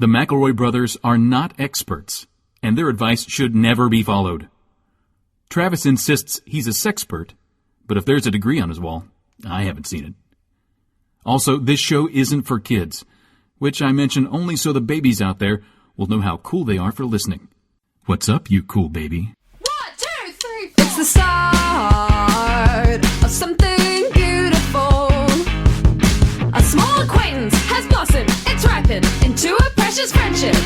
The McElroy brothers are not experts, and their advice should never be followed. Travis insists he's a sexpert, but if there's a degree on his wall, I haven't seen it. Also, this show isn't for kids, which I mention only so the babies out there will know how cool they are for listening. What's up, you cool baby? 1, 2, 3, 4. It's the start of something beautiful. A small acquaintance has blossomed, it's ripened into a precious friendship.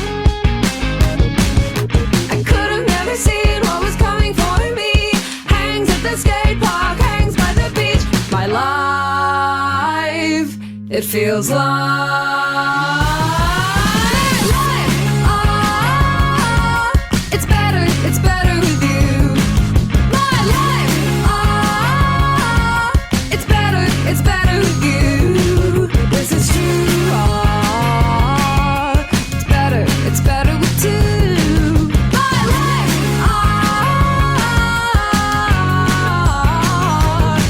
I could have never seen what was coming for me. Hangs at the skate park, hangs by the beach. My life, it feels like it's better with you. My life, it's better with you. This is true, it's better with two. My life,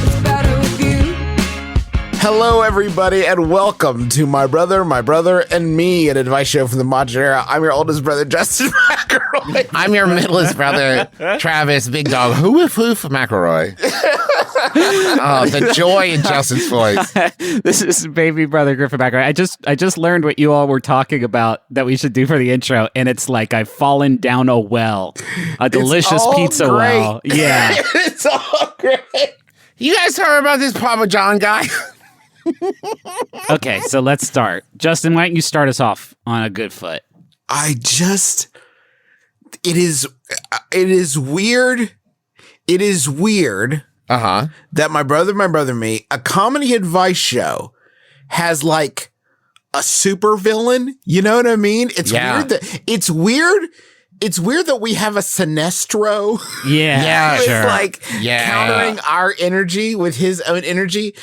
it's better with you. Hello, everybody, and welcome to My Brother, and Me, an advice show from the modern era. I'm your oldest brother, Justin McElroy. I'm your middleest brother, Travis, Big Dog, hoof McElroy. Oh, the joy in Justin's voice. This is baby brother Griffin McElroy. I just learned what you all were talking about that we should do for the intro, and it's like I've fallen down a well, a delicious pizza great. well. Yeah, It's all great. You guys heard about this Papa John guy? Okay, so let's start. Justin, why don't you start us off on a good foot? It is weird. It is weird that My Brother, Me, a comedy advice show, has like a super villain. You know what I mean? It's weird that we have a Sinestro. Yeah, with sure. Countering our energy with his own energy.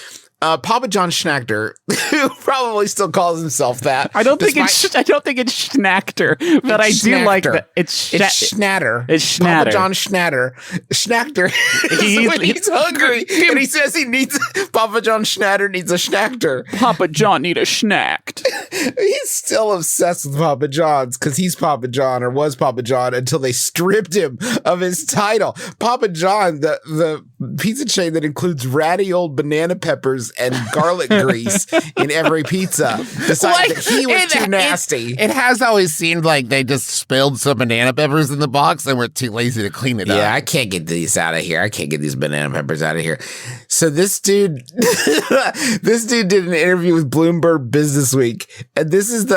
Papa John Schnachter, who probably still calls himself that. I don't think it's Schnachter, but I do like that. It's Schnatter. It's Schnatter. Papa John Schnatter. Schnachter is when he's hungry and he says Papa John Schnatter needs a Schnachter. Papa John need a schnacked. He's still obsessed with Papa John's because he's Papa John or was Papa John until they stripped him of his title. Papa John, the pizza chain that includes ratty old banana peppers and garlic grease in every pizza, decided that he was too nasty. It has always seemed like they just spilled some banana peppers in the box and were too lazy to clean it up. Yeah, I can't get these out of here. I can't get these banana peppers out of here. So this dude did an interview with Bloomberg Business Week, and this is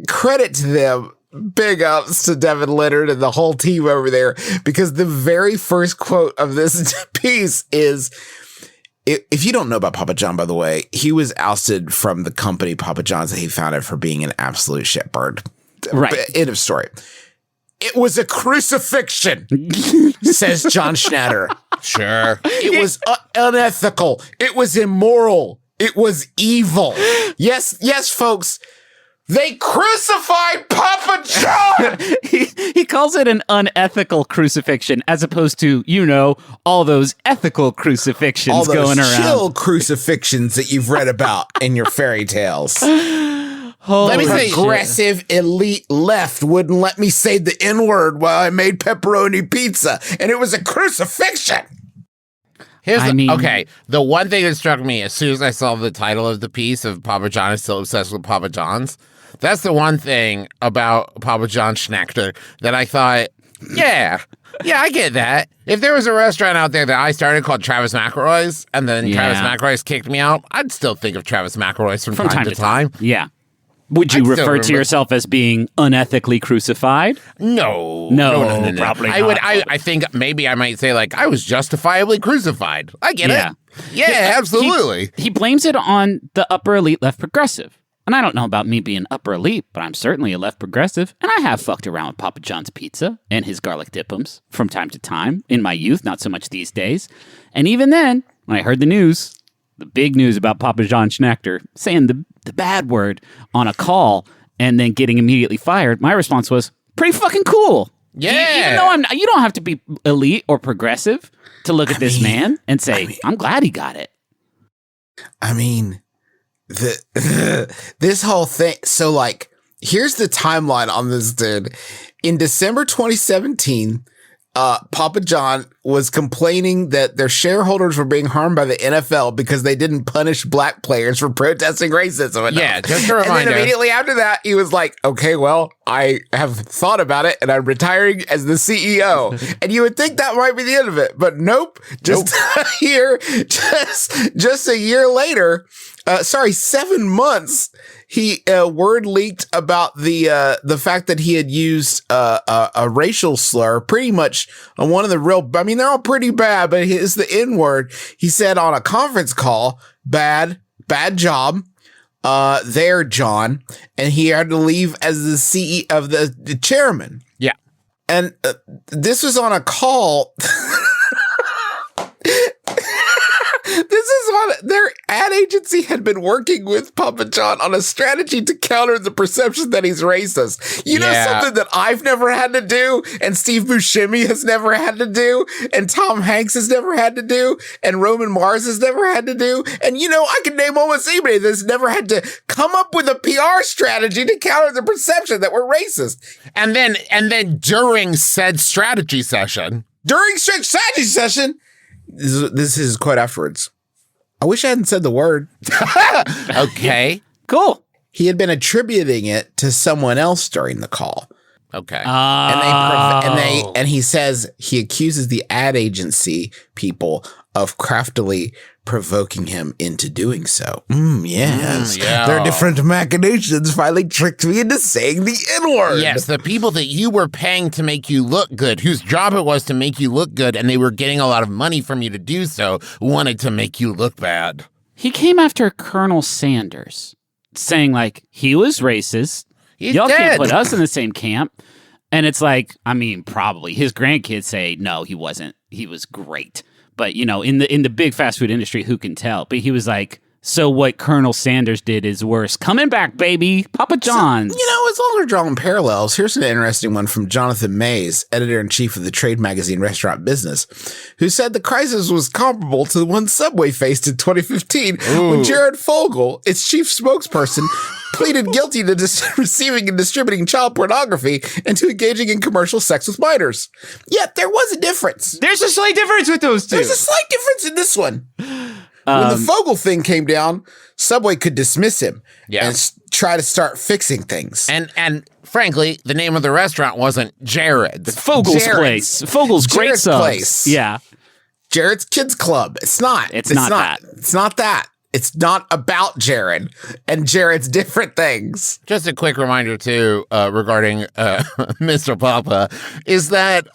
credit to them. Big ups to Devin Leonard and the whole team over there, because the very first quote of this piece is, if you don't know about Papa John, by the way, he was ousted from the company Papa John's that he founded for being an absolute shitbird. Right. End of story. It was a crucifixion, says John Schnatter. Sure. It was unethical. It was immoral. It was evil. Yes, folks. They crucified Papa John! He calls it an unethical crucifixion as opposed to, all those ethical crucifixions all those going around. chill crucifixions that you've read about in your fairy tales. Let me say, progressive elite left wouldn't let me say the N-word while I made pepperoni pizza, and it was a crucifixion. Okay, the one thing that struck me as soon as I saw the title of the piece of Papa John is still obsessed with Papa John's, that's the one thing about Papa John Schnachter that I thought, yeah, I get that. If there was a restaurant out there that I started called Travis McElroy's, and then Travis McElroy's kicked me out, I'd still think of Travis McElroy's from time to time. Yeah. Would you refer to yourself as being unethically crucified? No, probably not. I think maybe I might say I was justifiably crucified. I get it. Yeah, absolutely. He blames it on the upper elite left progressive. And I don't know about me being upper elite, but I'm certainly a left progressive, and I have fucked around with Papa John's pizza and his garlic dip'ems from time to time in my youth, not so much these days. And even then, when I heard the news, the big news about Papa John Schnachter saying the bad word on a call and then getting immediately fired, my response was, pretty fucking cool. Yeah. Even though you don't have to be elite or progressive to look at this man and say, I'm glad he got it. I mean, this whole thing. So Here's the timeline on this dude. In December 2017, Papa John was complaining that their shareholders were being harmed by the NFL because they didn't punish black players for protesting racism enough. Yeah, just a reminder. And then immediately after that, he was like, okay, well, I have thought about it and I'm retiring as the CEO. And you would think that might be the end of it, but nope. Just here, just a year later, 7 months, he word leaked about the fact that he had used a racial slur, pretty much on one of the real. I mean, they're all pretty bad, but it's the N word. He said on a conference call, "Bad job, there, John," and he had to leave as the CEO of the chairman. Yeah, and this was on a call. This is what their ad agency had been working with Papa John on a strategy to counter the perception that he's racist. You know, something that I've never had to do, and Steve Buscemi has never had to do, and Tom Hanks has never had to do, and Roman Mars has never had to do. And, you know, I can name almost anybody that's never had to come up with a PR strategy to counter the perception that we're racist. And then during said strategy session, this is quite afterwards. I wish I hadn't said the word. Okay. Cool. He had been attributing it to someone else during the call. Okay. And he says he accuses the ad agency people of craftily provoking him into doing so. Yes. Their different machinations finally tricked me into saying the N-word. Yes, the people that you were paying to make you look good, whose job it was to make you look good, and they were getting a lot of money from you to do so, wanted to make you look bad. He came after Colonel Sanders, saying, like, he was racist. Y'all can't put us in the same camp. And it's like, I mean, probably his grandkids say, no, he wasn't. He was great. But, you know, in the big fast food industry, who can tell? But he was like, so what Colonel Sanders did is worse. Coming back, baby. Papa John's. So, you know, as long as we're drawing parallels, here's an interesting one from Jonathan Mays, editor-in-chief of the trade magazine Restaurant Business, who said the crisis was comparable to the one Subway faced in 2015 when Jared Fogle, its chief spokesperson, pleaded guilty to receiving and distributing child pornography and to engaging in commercial sex with minors. Yet there was a difference. There's a slight difference with those two. There's a slight difference in this one. When the Fogle thing came down, Subway could dismiss him and try to start fixing things. And frankly, the name of the restaurant wasn't Jared's. Fogel's Place. Fogel's Great Subs. Place. Yeah. Jared's Kids Club. It's not. It's not that. It's not that. It's not about Jared and Jared's different things. Just a quick reminder, too, regarding Mr. Papa, is that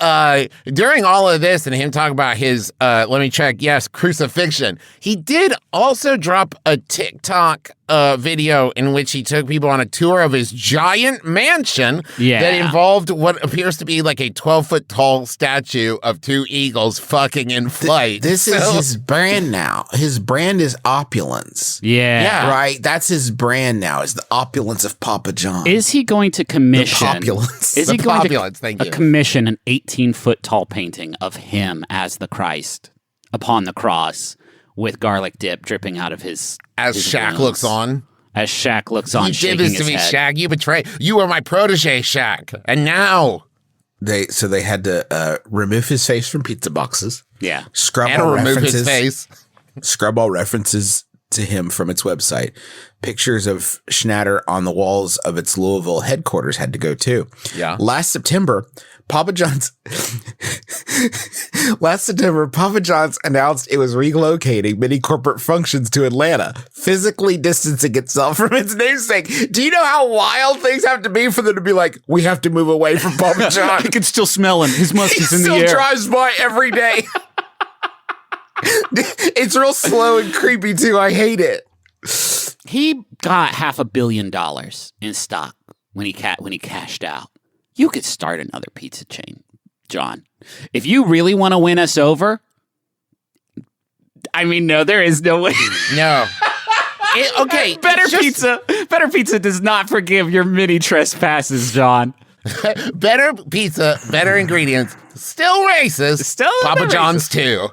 during all of this and him talking about his, let me check, crucifixion, he did also drop a TikTok video in which he took people on a tour of his giant mansion that involved what appears to be like a 12-foot tall statue of two eagles fucking in flight. This is his brand now. His brand is opulence. Yeah. Right? That's his brand now, is the opulence of Papa John. Is he going to commission... The populance. Is he going to commission an 18-foot tall painting of him as the Christ upon the cross with garlic dip dripping out of his... As Shaq wounds. looks on. As Shaq looks on, shaking his head. You did this to me, Shaq. You betrayed. You were my protege, Shaq. And now... They had to remove his face from pizza boxes. Yeah. Scrub all references to him from its website. Pictures of Schnatter on the walls of its Louisville headquarters had to go too. Yeah. Last September, Papa John's announced it was relocating many corporate functions to Atlanta, physically distancing itself from its namesake. Do you know how wild things have to be for them to be like, we have to move away from Papa John? I can still smell him. His musk is in the air. He still drives by every day. It's real slow and creepy too. I hate it. He got $500 million in stock when he cashed out. You could start another pizza chain, John. If you really want to win us over, I mean, no, there is no way. No. Better Pizza does not forgive your many trespasses, John. Better pizza, better ingredients, still racist. Still Papa John's too.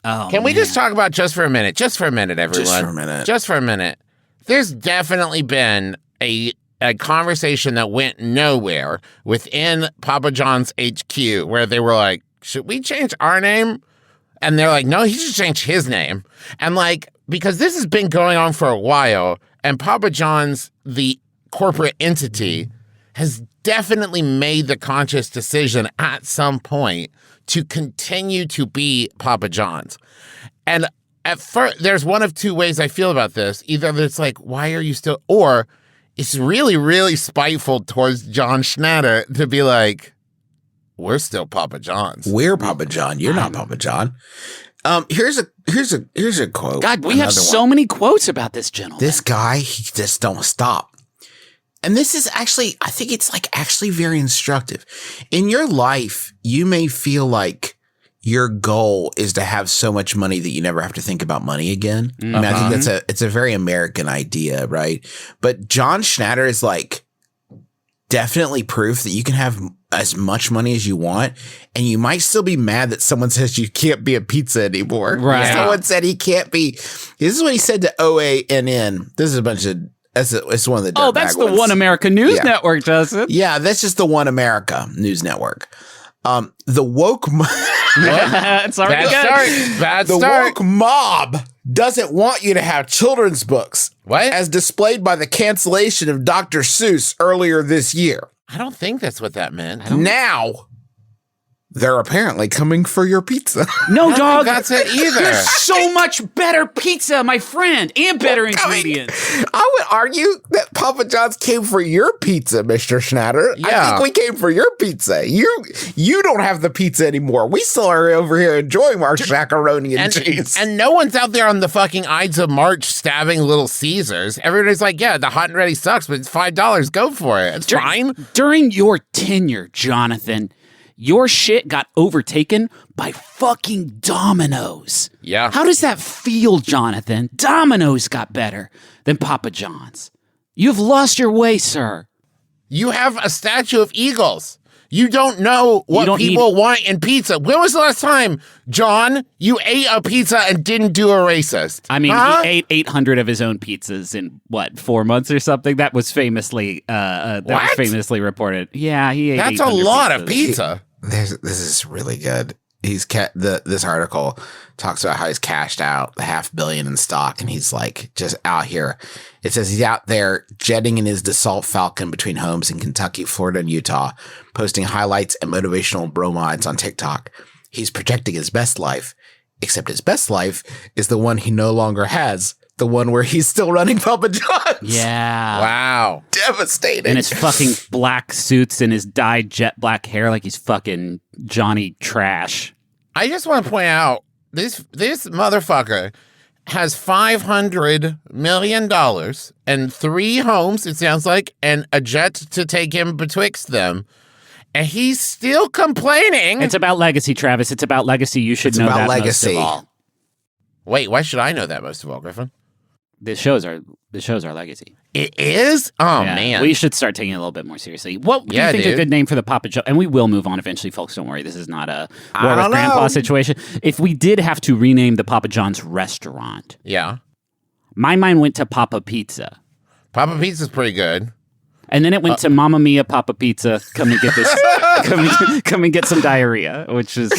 Oh, Can we just talk about just for a minute, everyone? Just for a minute. There's definitely been a a conversation that went nowhere within Papa John's HQ where they were like, should we change our name? And they're like, no, he should change his name. And like, because this has been going on for a while, and Papa John's, the corporate entity, has definitely made the conscious decision at some point to continue to be Papa John's. And at first, there's one of two ways I feel about this. Either it's like, why are you still, or it's really, really spiteful towards John Schnatter to be like, we're still Papa John's. We're Papa John. You're not Papa John. Here's a quote. God, we have so many quotes about this gentleman. This guy, he just don't stop. And this is actually, I think it's like actually very instructive. In your life, you may feel like your goal is to have so much money that you never have to think about money again. I mean, I think it's a very American idea, right? But John Schnatter is like definitely proof that you can have as much money as you want, and you might still be mad that someone says you can't be a pizza anymore. Right. Someone said he can't be. This is what he said to OANN. This is a bunch of. It's one of the. Oh, that's the One America News Network, does it? Yeah, that's just the One America News Network. The woke. It's already good. Bad the start. woke mob doesn't want you to have children's books. What? As displayed by the cancellation of Dr. Seuss earlier this year. I don't think that's what that meant. Now, they're apparently coming for your pizza. No, dog. That's it either. There's so much better pizza, my friend, and better ingredients. I would argue that Papa John's came for your pizza, Mr. Schnatter. Yeah. I think we came for your pizza. You don't have the pizza anymore. We still are over here enjoying our Shaq-a-Roni and cheese. And no one's out there on the fucking Ides of March stabbing Little Caesars. Everybody's like, yeah, the hot and ready sucks, but it's $5. Go for it. It's fine. During your tenure, Jonathan, your shit got overtaken by fucking Domino's. Yeah. How does that feel, Jonathan? Domino's got better than Papa John's. You've lost your way, sir. You have a statue of eagles. You don't know what people want in pizza. When was the last time, John, you ate a pizza and didn't do a racist? I mean, he ate 800 of his own pizzas in, 4 months or something? That was famously was famously reported. Yeah, he ate That's a lot of pizza. This is really good. This article talks about how he's cashed out the $500 million in stock, and he's like just out here. It says he's out there jetting in his Dassault Falcon between homes in Kentucky, Florida, and Utah, posting highlights and motivational bromides on TikTok. He's projecting his best life, except his best life is the one he no longer has. The one where he's still running Papa John's. Yeah. Wow. Devastating. And his fucking black suits and his dyed jet black hair like he's fucking Johnny Trash. I just want to point out, this motherfucker has $500 million and 3 homes, it sounds like, and a jet to take him betwixt them. And he's still complaining. It's about legacy, Travis. It's about legacy. You should know that legacy. Most of all. Wait, why should I know that most of all, Griffin? This shows our legacy. It is? Oh, yeah, man. We should start taking it a little bit more seriously. What do you think a good name for the Papa John? And we will move on eventually, folks. Don't worry. This is not a War with Grandpa situation. If we did have to rename the Papa John's restaurant. Yeah. My mind went to Papa Pizza. Papa Pizza's pretty good. And then it went to Mamma Mia Papa Pizza. Come and get this. come and get some diarrhea, which is...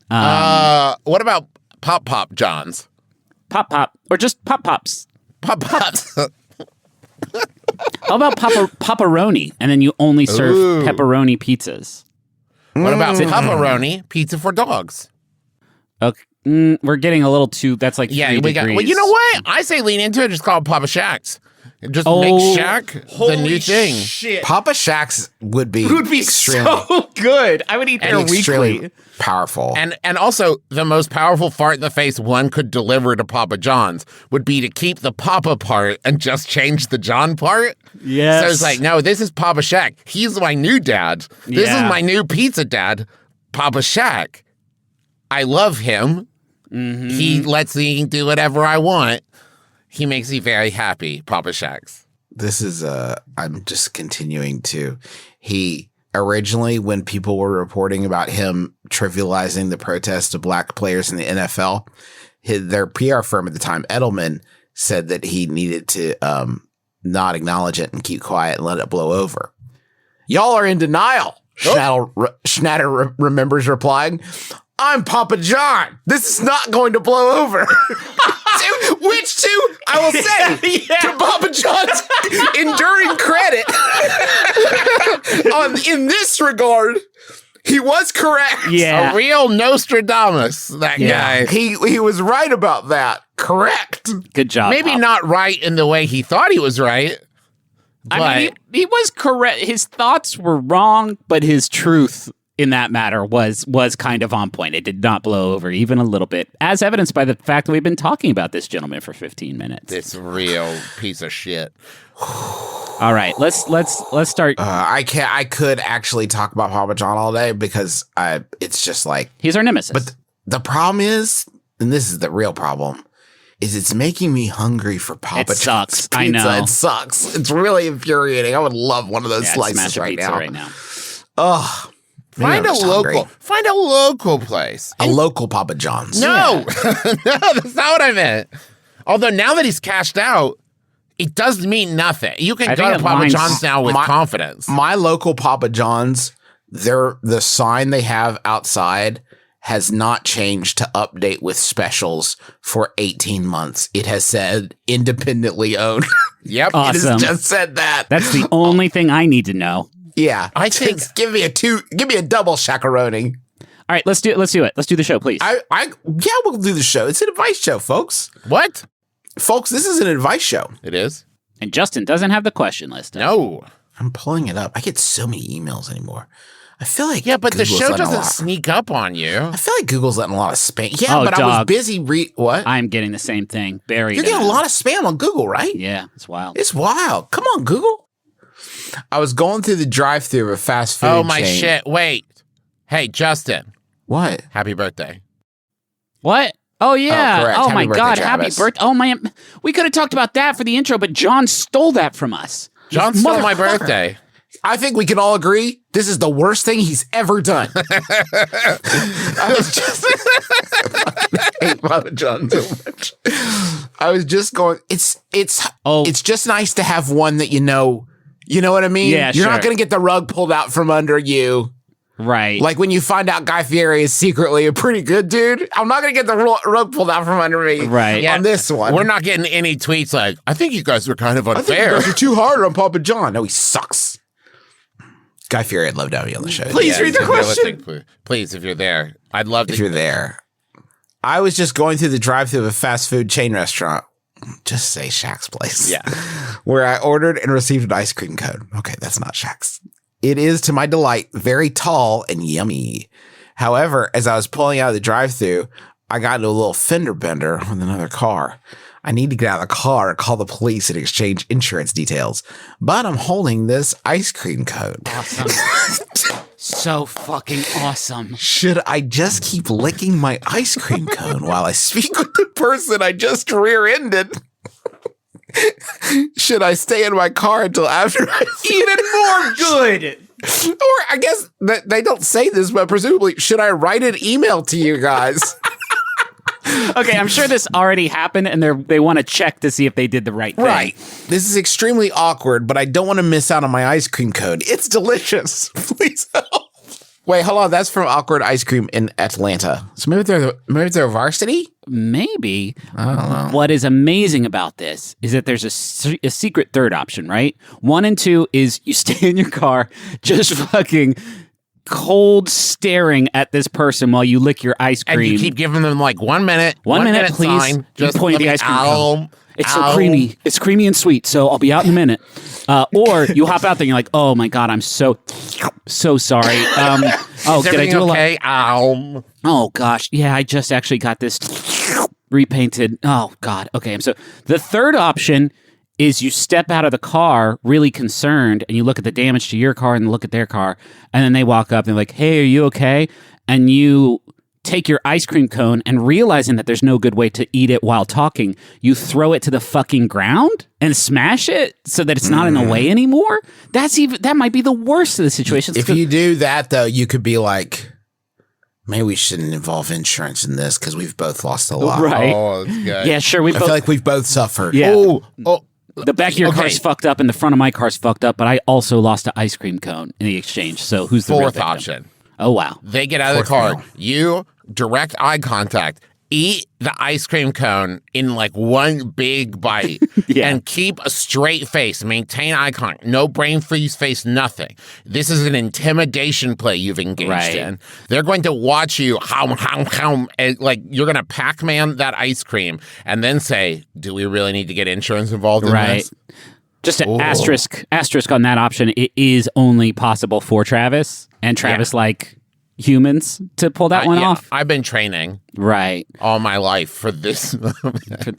what about Pop John's? Pop, or just Pops. Pops. How about Pepperoni? And then you only serve pepperoni pizzas. What about Pepperoni pizza for dogs? Okay, we're getting a little too. That's like 3 degrees. Well, you know what? I say lean into it. Just call it Papa Shaq's. Just make Shaq the new thing. Shit. Papa Shaq's would be so good. I would eat there weekly. Powerful. And also, the most powerful fart in the face one could deliver to Papa John's would be to keep the Papa part and just change the John part. Yes. So it's like, no, this is Papa Shaq. He's my new dad. This is my new pizza dad, Papa Shaq. I love him. Mm-hmm. He lets me do whatever I want. He makes me very happy, Papa Shaq's. This is, I'm just continuing to, he originally, when people were reporting about him trivializing the protest of black players in the NFL, their PR firm at the time, Edelman, said that he needed to not acknowledge it and keep quiet and let it blow over. Y'all are in denial. Schnatter remembers replying, I'm Papa John. This is not going to blow over. Which to, I will say, to Papa John's enduring credit, in this regard, he was correct. Yeah. A real Nostradamus, that guy. He was right about that. Correct. Good job. Maybe Pop. not right in the way he thought he was right. I mean, he was correct. His thoughts were wrong, but his truth in that matter was kind of on point. It did not blow over even a little bit, as evidenced by the fact that we've been talking about this gentleman for 15 minutes. This real piece of shit. All right, let's start. I could actually talk about Papa John all day because it's just like he's our nemesis. But the problem is, and this is the real problem, is it's making me hungry for Papa John's sucks. pizza. I know. It sucks. It's really infuriating. I would love one of those slices right now. Ugh. Find a local place. A local Papa John's. No. No, that's not what I meant. Although now that he's cashed out, it does mean nothing. You can go to Papa John's now with confidence. My local Papa John's, the sign they have outside has not changed to update with specials for 18 months. It has said independently owned. Yep. Awesome. It has just said that. That's the only thing I need to know. Yeah. I think give me a double Shaq-a-Roni. All right, let's do it. Let's do the show, please. We'll do the show. It's an advice show, folks. What? Folks, this is an advice show. It is? And Justin doesn't have the question list. No. I'm pulling it up. I get so many emails anymore. I feel like but Google's the show doesn't sneak up on you. I feel like Google's letting a lot of spam. Yeah, but dog. I was busy what? I'm getting the same thing. Buried. You're getting a lot of spam on Google, right? Yeah, it's wild. It's wild. Come on, Google. I was going through the drive-thru of a fast food Oh, my chain. shit. Wait. Hey, Justin. What? Happy birthday. What? Oh, yeah. correct. Oh, Happy my birthday, God. Travis. Happy birthday. Oh, man. We could have talked about that for the intro, but John stole that from us. John stole my birthday. I think we can all agree this is the worst thing he's ever done. I was just I hate Papa John so much. I was just going. It's just nice to have one that you know. You know what I mean? Yeah, You're not going to get the rug pulled out from under you. Right. Like when you find out Guy Fieri is secretly a pretty good dude, I'm not going to get the rug pulled out from under me. Right. On this one. We're not getting any tweets like, I think you guys were kind of unfair. I think you guys are too hard on Papa John. No, he sucks. Guy Fieri, I'd love to have you on the show. Please read the question. Please, if you're there. I'd love to. If you're there. I was just going through the drive-thru of a fast food chain restaurant. Just say Shaq's Place. Yeah. Where I ordered and received an ice cream cone. Okay, that's not Shaq's. It is, to my delight, very tall and yummy. However, as I was pulling out of the drive-thru, I got into a little fender bender with another car. I need to get out of the car and call the police and exchange insurance details. But I'm holding this ice cream cone. Awesome. So fucking awesome. Should I just keep licking my ice cream cone while I speak with the person I just rear-ended? Should I stay in my car until after I Even more good. Or I guess they don't say this, but presumably, should I write an email to you guys? Okay, I'm sure this already happened, and they want to check to see if they did the right thing. Right. This is extremely awkward, but I don't want to miss out on my ice cream cone. It's delicious. Please help. Wait, hold on. That's from Awkward Ice Cream in Atlanta. So maybe they're varsity? Maybe. I don't know. What is amazing about this is that there's a secret third option, right? 1 and 2 is you stay in your car just fucking cold staring at this person while you lick your ice cream. And you keep giving them like 1 minute. 1 minute, please. Sign. Just point at the ice cream cone. It's so creamy. It's creamy and sweet, so I'll be out in a minute. Or you hop out there and you're like, oh my God, I'm so sorry. Did I do okay? Oh gosh. Yeah, I just actually got this repainted. Oh God. Okay. So the third option is you step out of the car really concerned and you look at the damage to your car and look at their car. And then they walk up and they're like, hey, are you okay? And you take your ice cream cone and realizing that there's no good way to eat it while talking, you throw it to the fucking ground and smash it so that it's not in the way anymore. That might be the worst of the situations. If you do that, though, you could be like, maybe we shouldn't involve insurance in this because we've both lost a lot. Right. Oh, that's good. Yeah, sure. I feel like we've both suffered. Yeah. Oh, The back of your car's fucked up and the front of my car's fucked up, but I also lost an ice cream cone in the exchange. So who's the real Fourth victim? option. Oh, wow. They get out of the car. You direct eye contact. Eat the ice cream cone in like one big bite and keep a straight face. Maintain eye contact. No brain freeze face, nothing. This is an intimidation play you've engaged in. They're going to watch you, and, like you're going to Pac-Man that ice cream and then say, do we really need to get insurance involved in this? Just an asterisk on that option. It is only possible for Travis and Travis humans to pull that one off. I've been training all my life for this.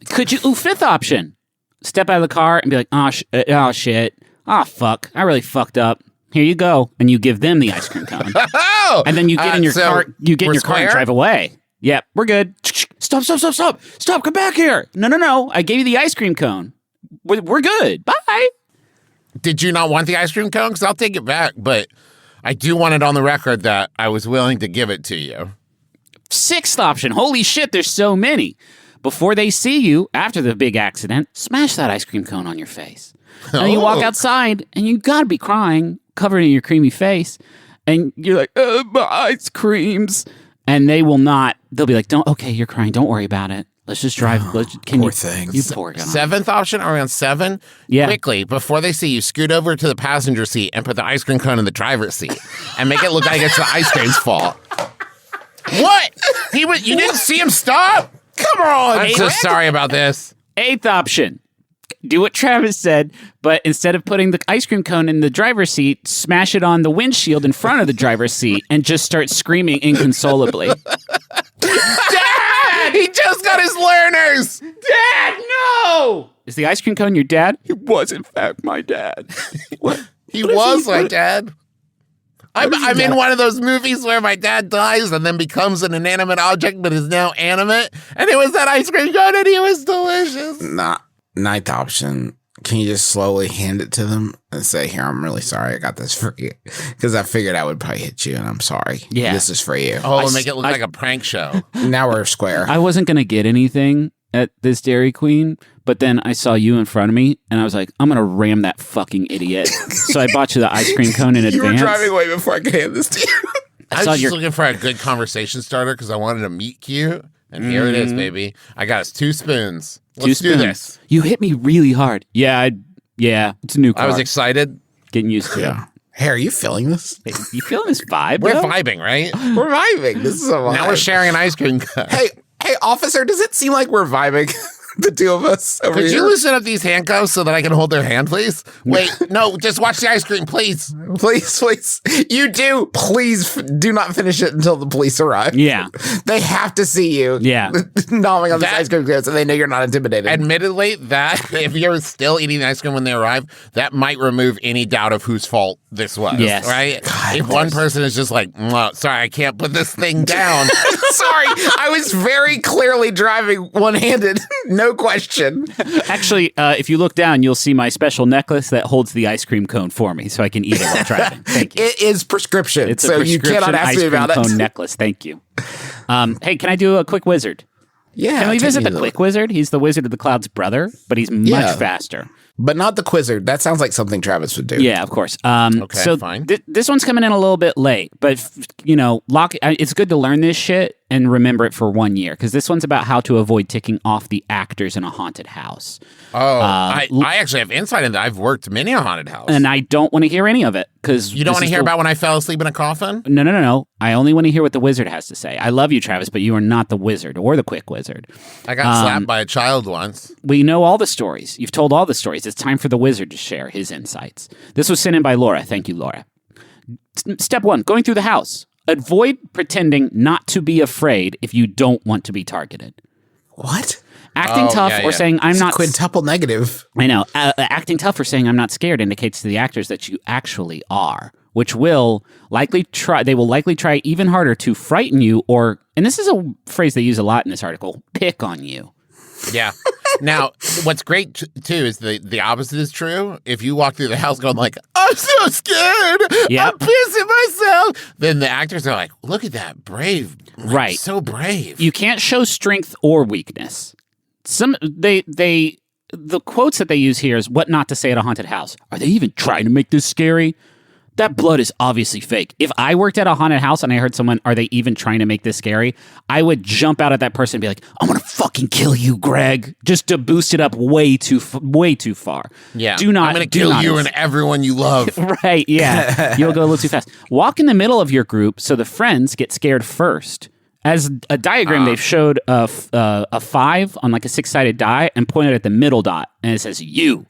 Could you fifth option, step out of the car and be like, oh shit, oh fuck, I really fucked up, here you go, and you give them the ice cream cone. And then you get in your car, and drive away. Yep, we're good. Stop, come back here. No, I gave you the ice cream cone, we're good, bye. Did you not want the ice cream cone? Because I'll take it back, but I do want it on the record that I was willing to give it to you. Sixth option. Holy shit, there's so many. Before they see you, after the big accident, smash that ice cream cone on your face. And you walk outside, and you gotta be crying, covered in your creamy face, and you're like, my ice creams. And they will not, they'll be like, okay, you're crying, don't worry about it. Let's just drive. Poor thing. You poor guy. Seventh option, are we on 7? Yeah. Quickly, before they see you, scoot over to the passenger seat and put the ice cream cone in the driver's seat and make it look like it's the ice cream's fault. What? You didn't see him stop? Come on. I'm so sorry about this. Eighth option. Do what Travis said, but instead of putting the ice cream cone in the driver's seat, smash it on the windshield in front of the driver's seat and just start screaming inconsolably. Dad! He just got his learners! Dad, no! Is the ice cream cone your dad? He was, in fact, my dad. He was my dad. I'm in one of those movies where my dad dies and then becomes an inanimate object but is now animate. And it was that ice cream cone and he was delicious. Ninth option. Can you just slowly hand it to them and say, here, I'm really sorry I got this for you? Because I figured I would probably hit you, and I'm sorry. Yeah. This is for you. Oh, make it look like a prank show. Now we're square. I wasn't going to get anything at this Dairy Queen, but then I saw you in front of me, and I was like, I'm going to ram that fucking idiot. So I bought you the ice cream cone in advance. You were driving away before I could hand this to you. I was just looking for a good conversation starter because I wanted to meet cute. And here it is, baby. I got us 2 spoons. Let's do this. You hit me really hard. Yeah, it's a new car. I was excited. Getting used to it. Hey, are you feeling this? Hey, you feeling this vibe? We're vibing, right? We're vibing. This is a vibe. Now we're sharing an ice cream cone. Hey, officer, does it seem like we're vibing? The two of us over Could here? you loosen up these handcuffs so that I can hold their hand, please? Wait, no, just watch the ice cream, please. Please. You do. Please do not finish it until the police arrive. Yeah. They have to see you. Yeah. Gnawing on this ice cream cone so they know you're not intimidated. Admittedly, that if you're still eating the ice cream when they arrive, that might remove any doubt of whose fault this was. Yes. Right? God, if one person is just like, sorry, I can't put this thing down. Sorry, I was very clearly driving one-handed. No question. Actually, if you look down, you'll see my special necklace that holds the ice cream cone for me, so I can eat it while driving. Thank you. It is prescription, It's a so prescription you cannot ask me about ice cream it. cone necklace. Thank you. Hey, can I do a quick wizard? Yeah. Can we visit the quick wizard? He's the Wizard of the Cloud's brother, but he's much faster. But not the Quizzard. That sounds like something Travis would do. Yeah, of course. Okay, so fine. This one's coming in a little bit late, but it's good to learn this shit and remember it for 1 year, because this one's about how to avoid ticking off the actors in a haunted house. Oh, I actually have insight into that. I've worked many a haunted house. And I don't want to hear any of it, because you don't want to hear about when I fell asleep in a coffin? No. I only want to hear what the wizard has to say. I love you, Travis, but you are not the wizard or the quick wizard. I got slapped by a child once. We know all the stories. You've told all the stories. It's time for the wizard to share his insights. This was sent in by Laura. Thank you, Laura. Step 1, going through the house. Avoid pretending not to be afraid if you don't want to be targeted. What? Acting tough or saying I'm not... Quintuple negative. I know. Acting tough or saying I'm not scared indicates to the actors that you actually are, which will likely try... They will likely try even harder to frighten you or... And this is a phrase they use a lot in this article. Pick on you. Yeah. Now, what's great, too, is the opposite is true. If you walk through the house going like, I'm so scared, I'm pissing myself, then the actors are like, look at that, brave. Right. So brave. You can't show strength or weakness. They the quotes that they use here is what not to say at a haunted house. Are they even trying to make this scary? That blood is obviously fake. If I worked at a haunted house and I heard someone, are they even trying to make this scary? I would jump out at that person and be like, I'm going to fucking kill you, Greg. Just to boost it up way too far. Yeah. Do not. I'm going to kill you and everyone you love. Right. Yeah. You'll go a little too fast. Walk in the middle of your group so the friends get scared first. As a diagram, they've showed a 5 on like a 6-sided die and pointed at the middle dot. And it says you.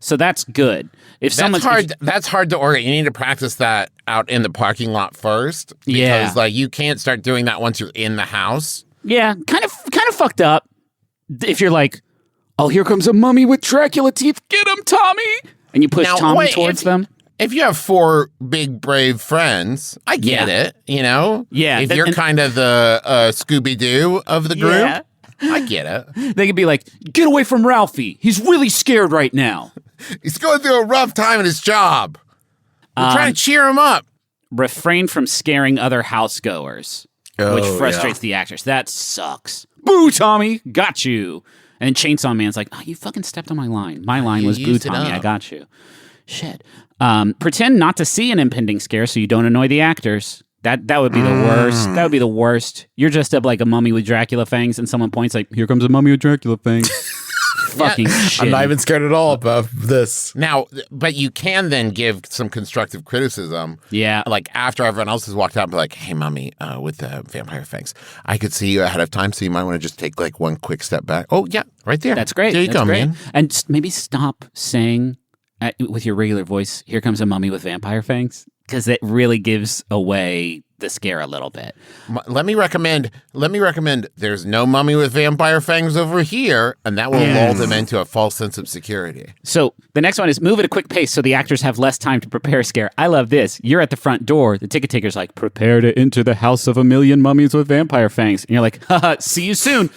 So that's good. That's hard to orient. You need to practice that out in the parking lot first. Because like you can't start doing that once you're in the house. Yeah, kind of fucked up. If you're like, oh, here comes a mummy with Dracula teeth. Get him, Tommy. And you push Tommy towards them. If you have 4 big, brave friends, I get it, you know? Yeah. If you're kind of the Scooby-Doo of the group, I get it. They could be like, get away from Ralphie. He's really scared right now. He's going through a rough time in his job. We're trying to cheer him up. Refrain from scaring other housegoers, which frustrates the actors. That sucks. Boo, Tommy. Got you. And Chainsaw Man's like, oh, you fucking stepped on my line. My line was boo, Tommy. I got you. Shit. Pretend not to see an impending scare so you don't annoy the actors. That would be the worst. That would be the worst. You're dressed up like a mummy with Dracula fangs and someone points like, here comes a mummy with Dracula fangs. Fucking shit. I'm not even scared at all of this. Now, but you can then give some constructive criticism. Yeah. Like after everyone else has walked out and be like, hey, mummy, with the vampire fangs, I could see you ahead of time, so you might want to just take like one quick step back. Oh, yeah, right there. That's great. There you go, man. And just maybe stop saying with your regular voice, here comes a mummy with vampire fangs, because it really gives away the scare a little bit. Let me recommend there's no mummy with vampire fangs over here, and that will lull them into a false sense of security. So the next one is move at a quick pace so the actors have less time to prepare a scare. I love this. You're at the front door. The ticket taker's like, prepare to enter the house of a million mummies with vampire fangs. And you're like, haha, see you soon.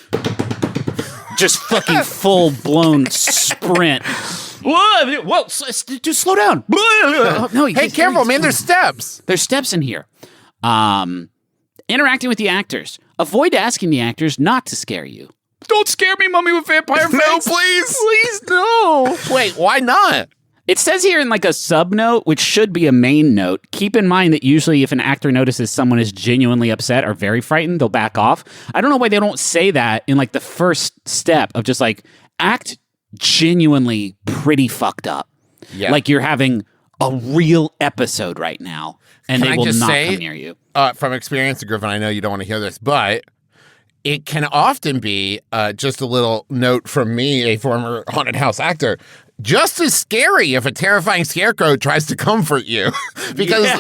Just fucking full-blown sprint. Whoa, just slow down. No, hey, careful, man. There's steps. There's steps in here. Interacting with the actors. Avoid asking the actors not to scare you. Don't scare me, mummy with vampire fangs. No, please. Please, no. Wait, why not? It says here in like a sub-note, which should be a main note, keep in mind that usually if an actor notices someone is genuinely upset or very frightened, they'll back off. I don't know why they don't say that in like the first step of just like, act genuinely pretty fucked up. Yeah. Like you're having a real episode right now, and they will not come near you. From experience, Griffin, I know you don't want to hear this, but it can often be just a little note from me, a former haunted house actor. Just as scary if a terrifying scarecrow tries to comfort you. Because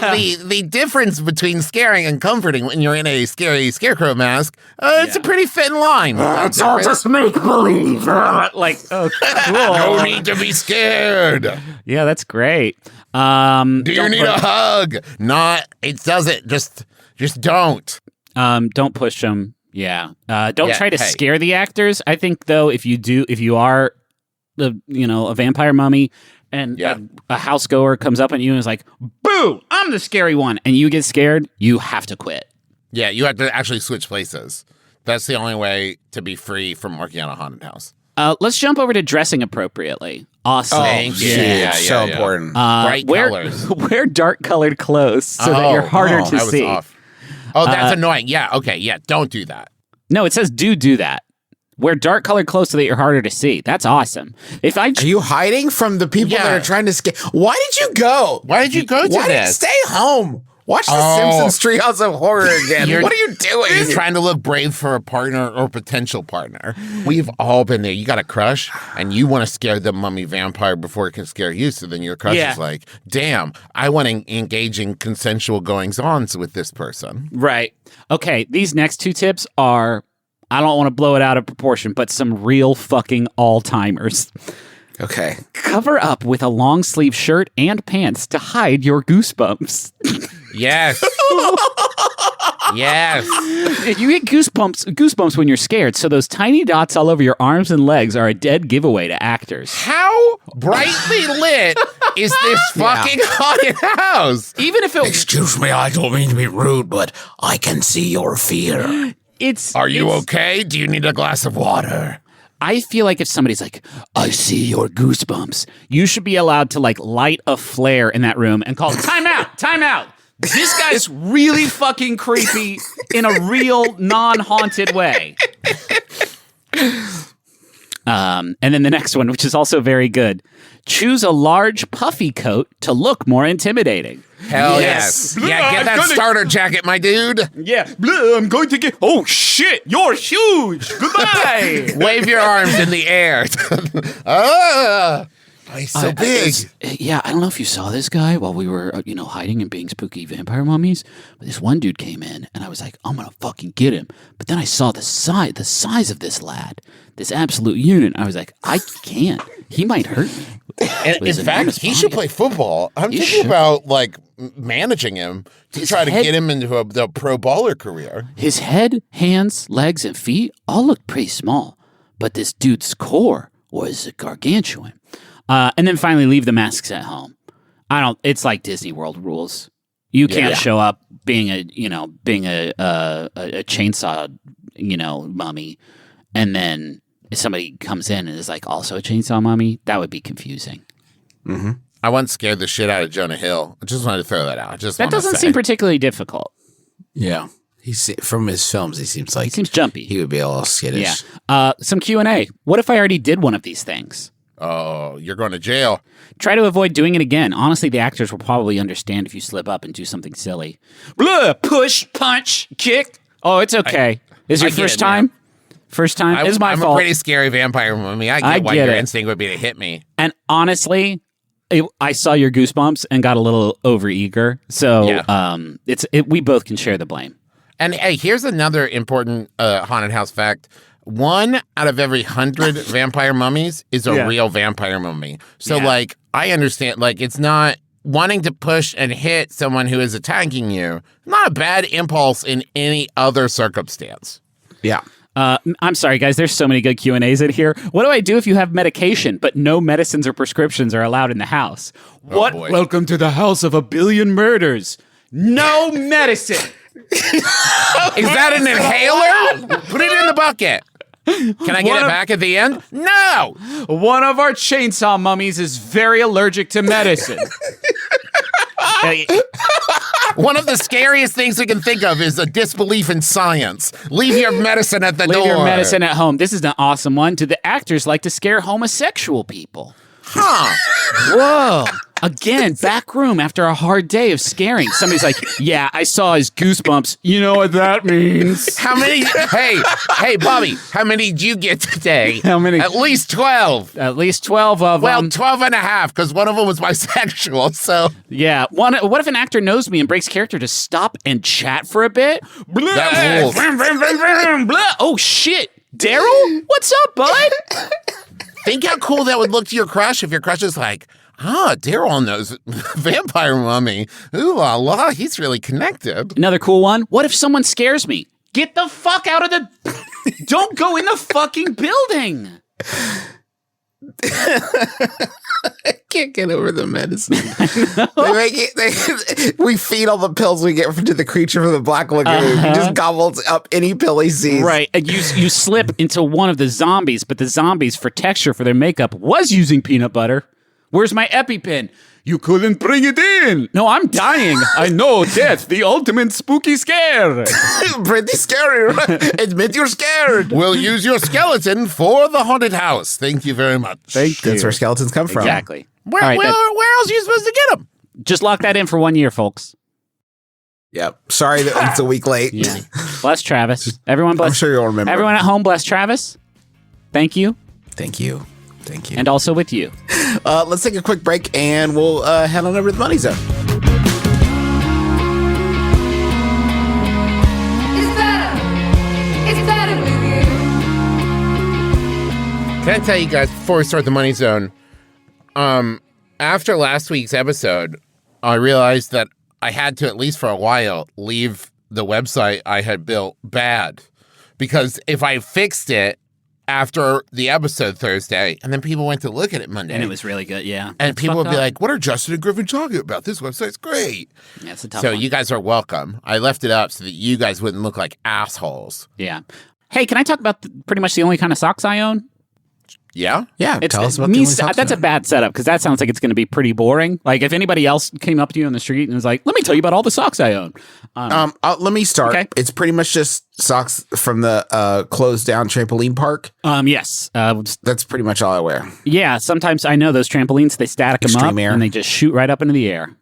the difference between scaring and comforting when you're in a scary scarecrow mask, it's a pretty thin line. It's all just make-believe. Like, oh, cool. No need to be scared. Yeah, that's great. Do you need a hug? Not, it doesn't. Just don't. Don't push them. Yeah. Don't try to scare the actors. I think, though, if you are a vampire mummy and a housegoer comes up on you and is like, boo, I'm the scary one, and you get scared, you have to quit. Yeah, you have to actually switch places. That's the only way to be free from working on a haunted house. Let's jump over to dressing appropriately. Awesome. Thank you. Yeah, so important. Bright colors. Wear dark colored clothes so that you're harder to see. Off. Oh, that's annoying. Yeah, okay, yeah, don't do that. No, it says do that. Wear dark colored clothes so that you're harder to see. That's awesome. Are you hiding from the people that are trying to scare? Why did you go? Why did you go to this? Why did you stay home? Watch the Simpsons Treehouse of Horror again. What are you doing? You're trying to look brave for a partner or potential partner. We've all been there. You got a crush, and you want to scare the mummy vampire before it can scare you. So then your crush is like, damn, I want to engage in consensual goings-ons with this person. Right. Okay, these next 2 tips are, I don't want to blow it out of proportion, but some real fucking all-timers. Okay. Cover up with a long sleeve shirt and pants to hide your goosebumps. Yes. Yes. You get goosebumps when you're scared, so those tiny dots all over your arms and legs are a dead giveaway to actors. How brightly lit is this fucking haunted house? Even if it... Excuse me, I don't mean to be rude, but I can see your fear. Are you okay? Do you need a glass of water? I feel like if somebody's like, I see your goosebumps, you should be allowed to like light a flare in that room and call time out, time out. This guy's really fucking creepy in a real non-haunted way. And then the next one, which is also very good. Choose a large puffy coat to look more intimidating. Hell yes. Yeah, get that starter jacket, my dude. Yeah. I'm going to get... Oh, shit. You're huge. Goodbye. Wave your arms in the air. He's so big. Yeah, I don't know if you saw this guy while we were, hiding and being spooky vampire mummies. But this one dude came in, and I was like, I'm gonna fucking get him. But then I saw the size of this lad, this absolute unit. I was like, I can't. He might hurt me. And in fact, he should play football. I'm thinking about like managing him to try to get him into the pro baller career. His head, hands, legs, and feet all looked pretty small, but this dude's core was gargantuan. And then finally, leave the masks at home. It's like Disney World rules. You can't show up being a chainsaw, mummy, and then if somebody comes in and is like also a chainsaw mummy, that would be confusing. Mm-hmm. I once scared the shit out of Jonah Hill. I just wanted to throw that out. That doesn't seem particularly difficult. Yeah. From his films, he seems jumpy. He would be a little skittish. Yeah. Some Q&A. What if I already did one of these things? Oh, you're going to jail. Try to avoid doing it again. Honestly, the actors will probably understand if you slip up and do something silly. Blah, push, punch, kick. Oh, it's okay. Is your first time? Man. First time? It's my fault. I'm a pretty scary vampire mummy. I get why your instinct would be to hit me. And honestly, I saw your goosebumps and got a little overeager. So we both can share the blame. And hey, here's another important haunted house fact. 1 out of every 100 vampire mummies is a real vampire mummy. So, I understand, it's not wanting to push and hit someone who is attacking you, not a bad impulse in any other circumstance. Yeah. I'm sorry, guys. There's so many good Q&As in here. What do I do if you have medication, but no medicines or prescriptions are allowed in the house? What? Welcome to the house of a billion murders. No medicine. Is that an inhaler? Put it in the bucket. Can I get it back at the end? No! One of our chainsaw mummies is very allergic to medicine. One of the scariest things we can think of is a disbelief in science. Leave your medicine at the door. Leave your medicine at home. This is an awesome one. Do the actors like to scare homosexual people? Huh. Whoa. Again, back room after a hard day of scaring. Somebody's like, yeah, I saw his goosebumps. You know what that means. How many? Hey, Bobby, how many did you get today? How many? At least 12. At least 12 of them. Well, 12 and a half, because one of them was bisexual, so. Yeah. What if an actor knows me and breaks character to stop and chat for a bit? That rules. Oh, shit. Daryl? What's up, bud? Think how cool that would look to your crush if your crush is like, Daryl knows vampire mummy. Ooh la la, he's really connected. Another cool one. What if someone scares me? Get the fuck out of the... Don't go in the fucking building. I can't get over the medicine. We feed all the pills we get to the creature from the Black Lagoon. He just gobbles up any pill he sees. Right. And you slip into one of the zombies, but the zombies, for texture for their makeup, was using peanut butter. Where's my EpiPen? You couldn't bring it in. No, I'm dying. I know death, the ultimate spooky scare. Pretty scary, right? Admit you're scared. We'll use your skeleton for the haunted house. Thank you very much. Thank you. That's where skeletons come from. Exactly. Where else are you supposed to get them? Just lock that in for 1 year, folks. Yep. Sorry that it's a week late. Yeah. Bless Travis. Everyone bless. I'm sure you'll remember. Everyone at home bless Travis. Thank you. Thank you. Thank you. And also with you. Let's take a quick break and we'll head on over to the Money Zone. It's better with you. Can I tell you guys before we start the Money Zone? After last week's episode, I realized that I had to, at least for a while, leave the website I had built bad. Because if I fixed it after the episode Thursday, and then people went to look at it Monday. And it was really good, yeah. And people would be like, what are Justin and Griffin talking about? This website's great. Yeah, it's a tough So one. you guys are welcome. I left it up so that you guys wouldn't look like assholes. Yeah. Hey, can I talk about pretty much the only kind of socks I own? Yeah? Yeah, It's, tell us about me, the only socks that's you a own. bad setup because that sounds like it's going to be pretty boring. Like if anybody else came up to you on the street and was like, let me tell you about all the socks I own. Let me start. Okay. It's pretty much just socks from the closed down trampoline park. Yes. That's pretty much all I wear. Yeah, sometimes I know those trampolines, they static them up Extreme air. and they just shoot right up into the air.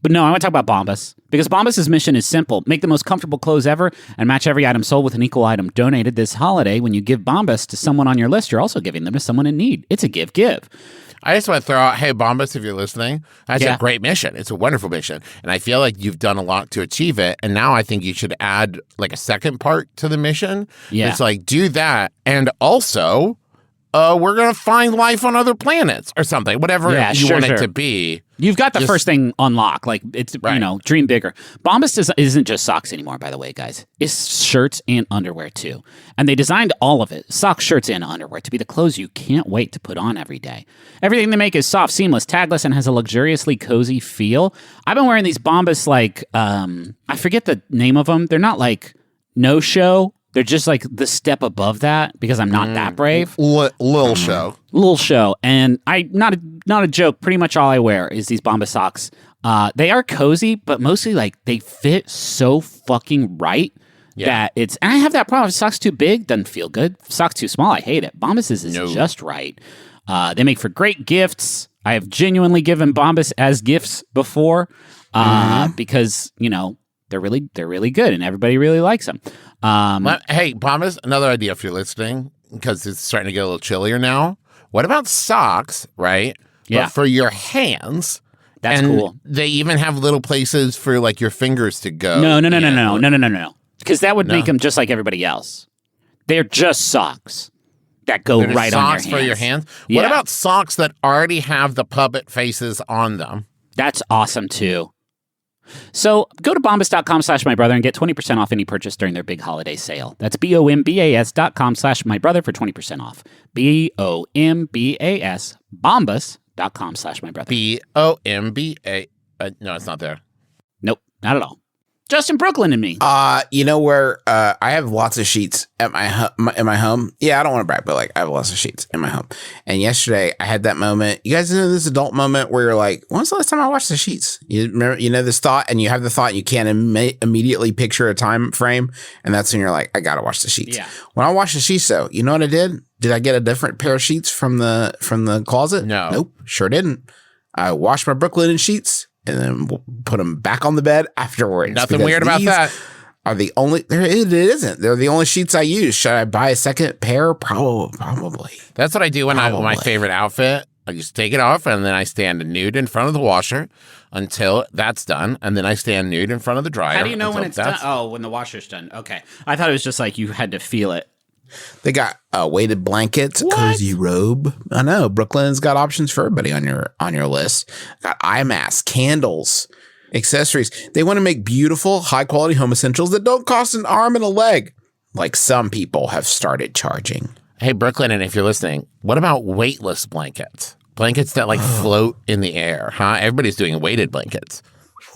But no, I want to talk about Bombas because Bombas' mission is simple. Make the most comfortable clothes ever and match every item sold with an equal item donated this holiday. When you give Bombas to someone on your list, you're also giving them to someone in need. It's a give. I just want to throw out, hey, Bombas, if you're listening, that's a great mission. It's a wonderful mission. And I feel like you've done a lot to achieve it. And now I think you should add like a second part to the mission. Yeah. It's like, do that. And also, we're going to find life on other planets or something, whatever you want it to be. You've got the first thing unlocked. Like, it's, dream bigger. Bombas isn't just socks anymore, by the way, guys. It's shirts and underwear, too. And they designed all of it, socks, shirts, and underwear, to be the clothes you can't wait to put on every day. Everything they make is soft, seamless, tagless, and has a luxuriously cozy feel. I've been wearing these Bombas, like, I forget the name of them. They're not, like, no-show. They're just like the step above that because I'm not that brave. Little show. And not a joke. Pretty much all I wear is these Bombas socks. They are cozy, but mostly like they fit so fucking right that it's. And I have that problem. If socks too big, doesn't feel good. If socks too small, I hate it. Bombas is just right. They make for great gifts. I have genuinely given Bombas as gifts before because they're really good and everybody really likes them. Hey, Bombas, another idea if you're listening, because it's starting to get a little chillier now. What about socks, right? Yeah. But for your hands. That's cool. They even have little places for like your fingers to go. No. Because that would make them just like everybody else. They're just socks that go right on your hands. Socks for your hands? Yeah. What about socks that already have the puppet faces on them? That's awesome too. So go to bombas.com/mybrother and get 20% off any purchase during their big holiday sale. That's BOMBAS.com/mybrother for 20% off. BOMBAS, bombas.com/mybrother. BOMBA. No, it's not there. Nope, not at all. Justin Brooklyn and me. You know where I have lots of sheets at in my home. Yeah, I don't want to brag, but like I have lots of sheets in my home. And yesterday I had that moment. You guys know this adult moment where you're like, "When's the last time I washed the sheets?" You remember, this thought, and you have the thought, and you can't immediately picture a time frame, and that's when you're like, "I gotta wash the sheets." Yeah. When I washed the sheets, though, you know what I did? Did I get a different pair of sheets from the closet? No. Nope, sure didn't. I washed my Brooklyn sheets and then we'll put them back on the bed afterwards. Nothing weird about that. Are the only it isn't. They're the only sheets I use. Should I buy a second pair? Probably. That's what I do when my favorite outfit. I just take it off and then I stand nude in front of the washer until that's done, and then I stand nude in front of the dryer. How do you know when it's done? Oh, when the washer's done. Okay, I thought it was just like you had to feel it. They got weighted blankets, a cozy robe. I know Brooklyn's got options for everybody on your list. Got eye masks, candles, accessories. They want to make beautiful, high quality home essentials that don't cost an arm and a leg, like some people have started charging. Hey, Brooklyn, and if you're listening, what about weightless blankets? Blankets that like float in the air, huh? Everybody's doing weighted blankets.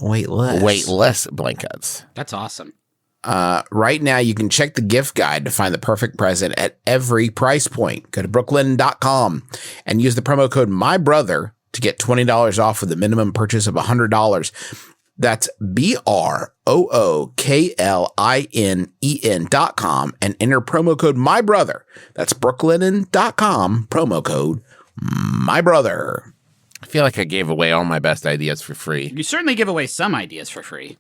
Weightless blankets. That's awesome. Right now, you can check the gift guide to find the perfect present at every price point. Go to brooklyn.com and use the promo code MYBROTHER to get $20 off with a minimum purchase of $100. That's BROOKLINEN.com and enter promo code MYBROTHER. That's brooklinen.com, promo code MYBROTHER. I feel like I gave away all my best ideas for free. You certainly give away some ideas for free.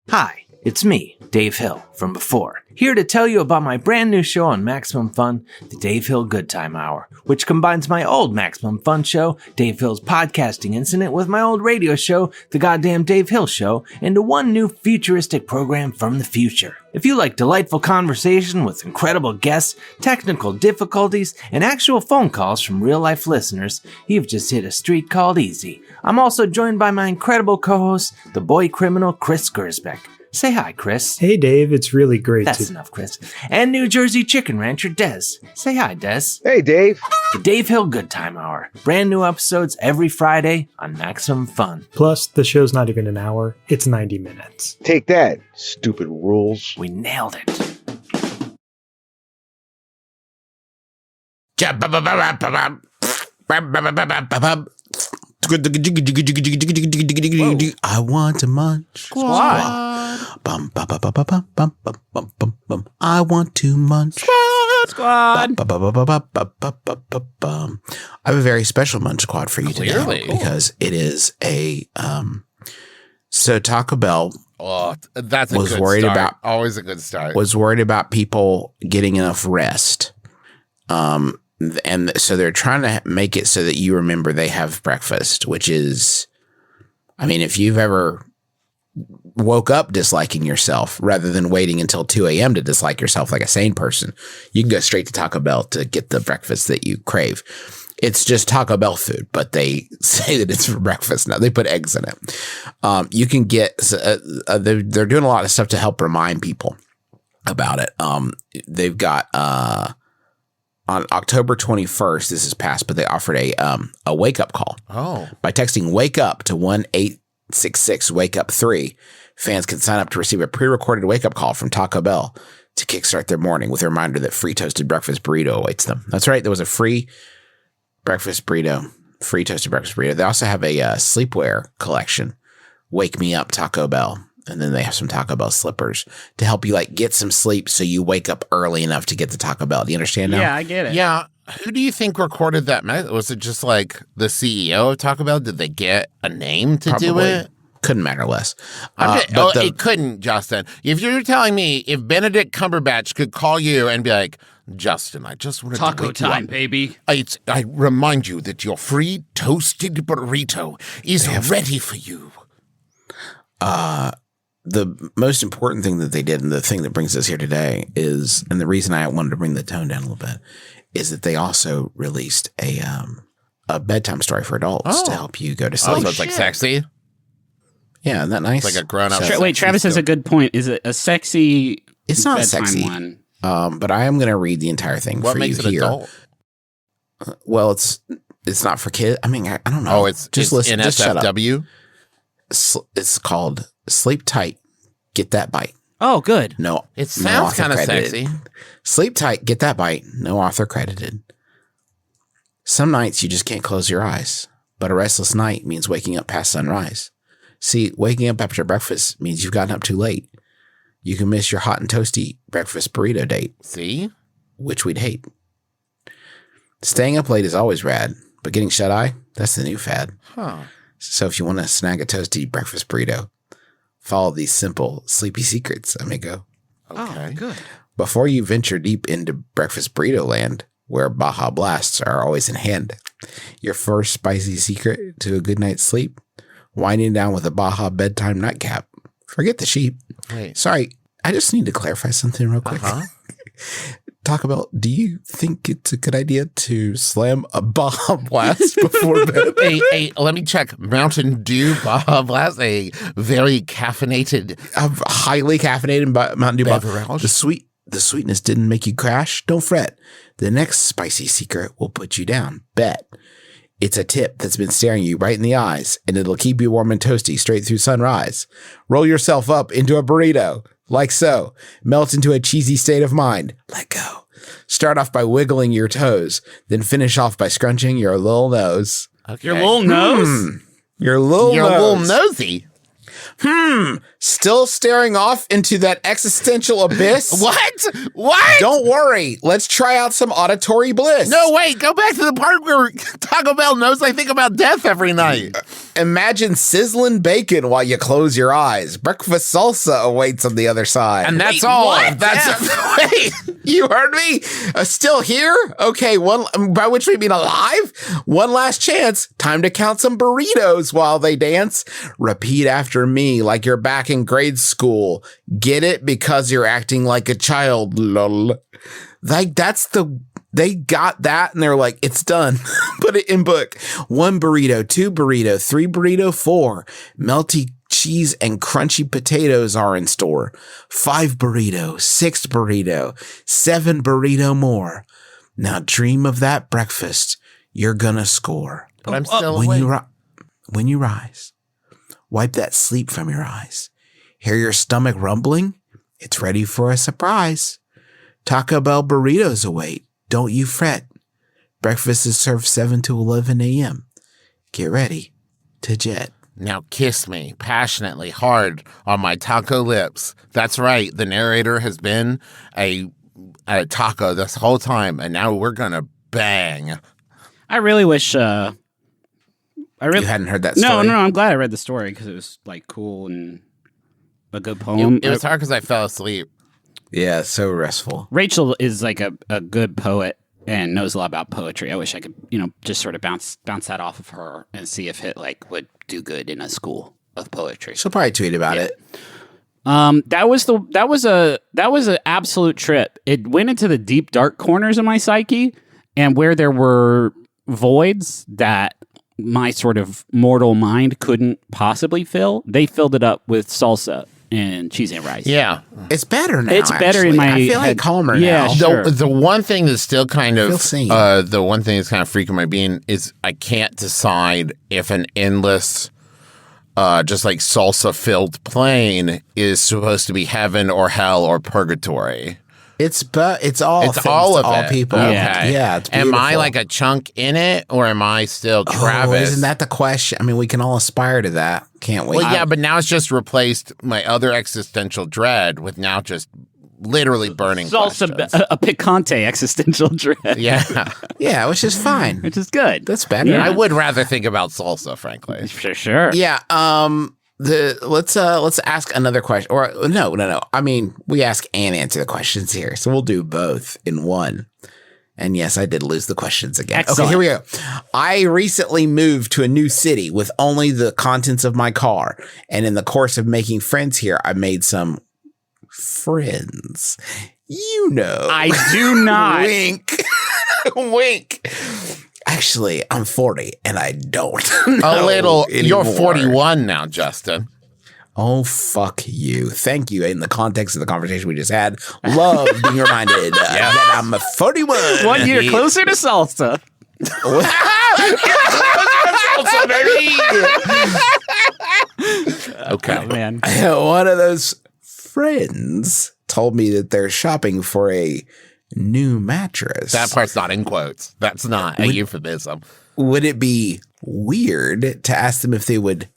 Hi, it's me, Dave Hill, from before, here to tell you about my brand new show on Maximum Fun, the Dave Hill Good Time Hour, which combines my old Maximum Fun show, Dave Hill's podcasting incident, with my old radio show, The Goddamn Dave Hill Show, into one new futuristic program from the future. If you like delightful conversation with incredible guests, technical difficulties, and actual phone calls from real-life listeners, you've just hit a street called easy. I'm also joined by my incredible co-host, the boy criminal Chris Gersbeck. Say hi, Chris. Hey, Dave. It's really great That's enough, Chris. And New Jersey chicken rancher Des. Say hi, Des. Hey, Dave. The Dave Hill Good Time Hour. Brand new episodes every Friday on Maximum Fun. Plus, the show's not even an hour. It's 90 minutes. Take that, stupid rules. We nailed it. I want to munch. Squad. Bum, ba, ba, ba, ba, bum, bum, bum, bum, bum, bum. I want to munch. Squad. Ba, ba, ba, ba, ba, ba, ba, ba, ba, bum. I have a very special munch squad for you Clearly. today because it is a so Taco Bell Oh, that's a was good worried start. about Always a good start. was worried about people getting enough rest. And so they're trying to make it so that you remember they have breakfast, which is, I mean, if you've ever woke up disliking yourself rather than waiting until 2 a.m. to dislike yourself like a sane person, you can go straight to Taco Bell to get the breakfast that you crave. It's just Taco Bell food, but they say that it's for breakfast now. They put eggs in it. You can get, they're doing a lot of stuff to help remind people about it. They've got, on October 21st, this is past, but they offered a wake-up call. Oh. By texting "wake up" to 1-866-WAKE-UP-3, fans can sign up to receive a pre-recorded wake-up call from Taco Bell to kickstart their morning with a reminder that free toasted breakfast burrito awaits them. That's right. There was a free toasted breakfast burrito. They also have a sleepwear collection, Wake Me Up Taco Bell. And then they have some Taco Bell slippers to help you like get some sleep so you wake up early enough to get to Taco Bell. Do you understand now? Yeah, I get it. Yeah. Who do you think recorded that? Was it just like the CEO of Taco Bell? Did they get a name to do it? Couldn't matter less. It couldn't, Justin. If you're telling me if Benedict Cumberbatch could call you and be like, Justin, I just wanted to Taco wake you time, up. baby. I remind you that your free toasted burrito is ready for you. The most important thing that they did, and the thing that brings us here today is, and the reason I wanted to bring the tone down a little bit, is that they also released a bedtime story for adults to help you go to sleep. So it's like sexy? Yeah, isn't that nice? It's like a grown-up. Wait, Travis has a good point. Is it a sexy? It's not bedtime sexy. one? But I am going to read the entire thing What for makes you it here. adult? Well, it's not for kids. I mean, I don't know. Oh, it's listen. Just shut up. NSFW? It's called Sleep Tight, Get That Bite. Oh, good. No, It sounds kind of sexy. Sleep tight, get that bite. No author credited. Some nights you just can't close your eyes, but a restless night means waking up past sunrise. See, waking up after breakfast means you've gotten up too late. You can miss your hot and toasty breakfast burrito date, See? which we'd hate. Staying up late is always rad, but getting shut-eye, that's the new fad. Huh. So if you want to snag a toasty breakfast burrito, follow these simple sleepy secrets, amigo. Okay. Good. Before you venture deep into breakfast burrito land, where Baja Blasts are always in hand, your first spicy secret to a good night's sleep, winding down with a Baja bedtime nightcap. Forget the sheep. Wait. Sorry, I just need to clarify something real quick. Talk about, do you think it's a good idea to slam a Baja Blast before bed? Hey, let me check. Mountain Dew Baja Blast, a very caffeinated. A highly caffeinated Mountain Dew Beverage. The sweetness didn't make you crash. Don't fret. The next spicy secret will put you down. Bet. It's a tip that's been staring you right in the eyes, and it'll keep you warm and toasty straight through sunrise. Roll yourself up into a burrito, like so. Melt into a cheesy state of mind. Let go. Start off by wiggling your toes, then finish off by scrunching your little nose. Okay. Your little nose? Your little You're nose. a little nosy. Still staring off into that existential abyss? What? Don't worry. Let's try out some auditory bliss. No, wait. Go back to the part where Taco Bell knows I think about death every night. Imagine sizzling bacon while you close your eyes. Breakfast salsa awaits on the other side. And that's all. What? Wait, you heard me? Still here? Okay, by which we mean alive? One last chance. Time to count some burritos while they dance. Repeat after me like you're back in grade school. Get it? Because you're acting like a child. Lol. Like, they got that and they're like, it's done. Put it in book. 1 burrito, 2 burrito, 3 burrito, 4. Melty cheese and crunchy potatoes are in store. 5 burrito, 6 burrito, 7 burrito more. Now dream of that breakfast. You're gonna score. But I'm still When awake. when you rise, wipe that sleep from your eyes. Hear your stomach rumbling? It's ready for a surprise. Taco Bell burritos await. Don't you fret. Breakfast is served 7 to 11 a.m. Get ready to jet. Now kiss me passionately hard on my taco lips. That's right. The narrator has been a taco this whole time, and now we're going to bang. I really wish... You hadn't heard that story? No, I'm glad I read the story because it was like cool and a good poem. It was hard because I fell asleep. Yeah, so restful. Rachel is like a good poet and knows a lot about poetry. I wish I could, just sort of bounce that off of her and see if it like would do good in a school of poetry. She'll probably tweet about it. That was an absolute trip. It went into the deep dark corners of my psyche, and where there were voids that my sort of mortal mind couldn't possibly fill, they filled it up with salsa and cheese and rice. Yeah. It's better now. It's better in my I feel head. like calmer Yeah, now. sure. The one thing that's still kind of Feel the one thing that's kind of freaking my being is I can't decide if an endless just like salsa filled plane is supposed to be heaven or hell or purgatory. It's all It's things all to of all it. people. Okay. Yeah, it's Am I beautiful. like a chunk in it, or am I still Travis? Oh, isn't that the question? I mean, we can all aspire to that, can't we? Well, yeah, but now it's just replaced my other existential dread with now just literally burning Salsa, questions. a picante existential dread. Yeah. Yeah, which is fine. Which is good. That's better. Yeah. I would rather think about salsa, frankly. For sure. Yeah. Let's ask another question. Or no. I mean, we ask and answer the questions here, so we'll do both in one. And yes, I did lose the questions again. Excellent. Okay, here we go. I recently moved to a new city with only the contents of my car, and in the course of making friends here, I made some friends. I do not. Wink. Wink. Actually, I'm 40 and I don't A little. You're anymore. 41 now, Justin. Oh, fuck you. Thank you. In the context of the conversation we just had, love being reminded that I'm 41. 1 year closer to salsa. Okay. Oh, man. One of those friends told me that they're shopping for a new mattress. That part's not in quotes. That's not a euphemism. Would it be weird to ask them if they would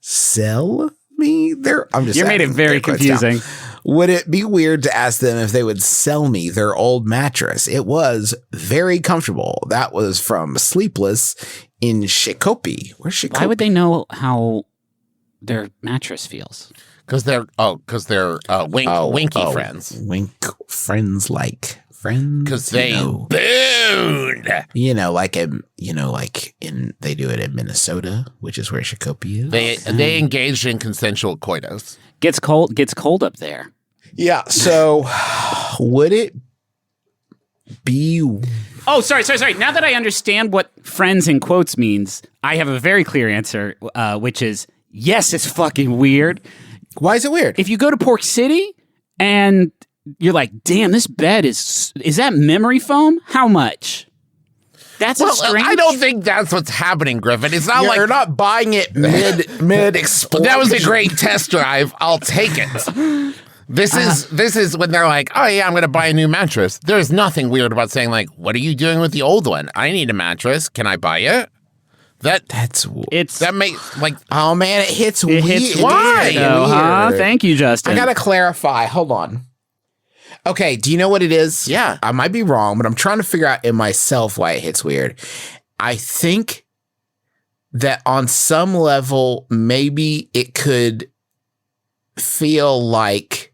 sell me their... You made it very confusing. Would it be weird to ask them if they would sell me their old mattress? It was very comfortable. That was from Sleepless in Shakopee. Where's Shakopee? Why would they know how their mattress feels? Because they're winky friends. Wink friends like friends. Because they booned. They do it in Minnesota, which is where Shakopee is. They engaged in consensual coitus. Gets cold up there. Yeah. So would it be... Oh, sorry. Now that I understand what friends in quotes means, I have a very clear answer, which is yes, it's fucking weird. Why is it weird? If you go to Pork City and you're like, damn, this bed is that memory foam? How much? That's strange. I don't think that's what's happening, Griffin. It's not like you're not buying it mid explosion. that was a great test drive. I'll take it. This is when they're like, oh yeah, I'm going to buy a new mattress. There's nothing weird about saying like, what are you doing with the old one? I need a mattress. Can I buy it? That makes like, oh man, it hits weird. Why? Thank you, Justin. I gotta clarify. Hold on. Okay, do you know what it is? Yeah. I might be wrong, but I'm trying to figure out in myself why it hits weird. I think that on some level, maybe it could feel like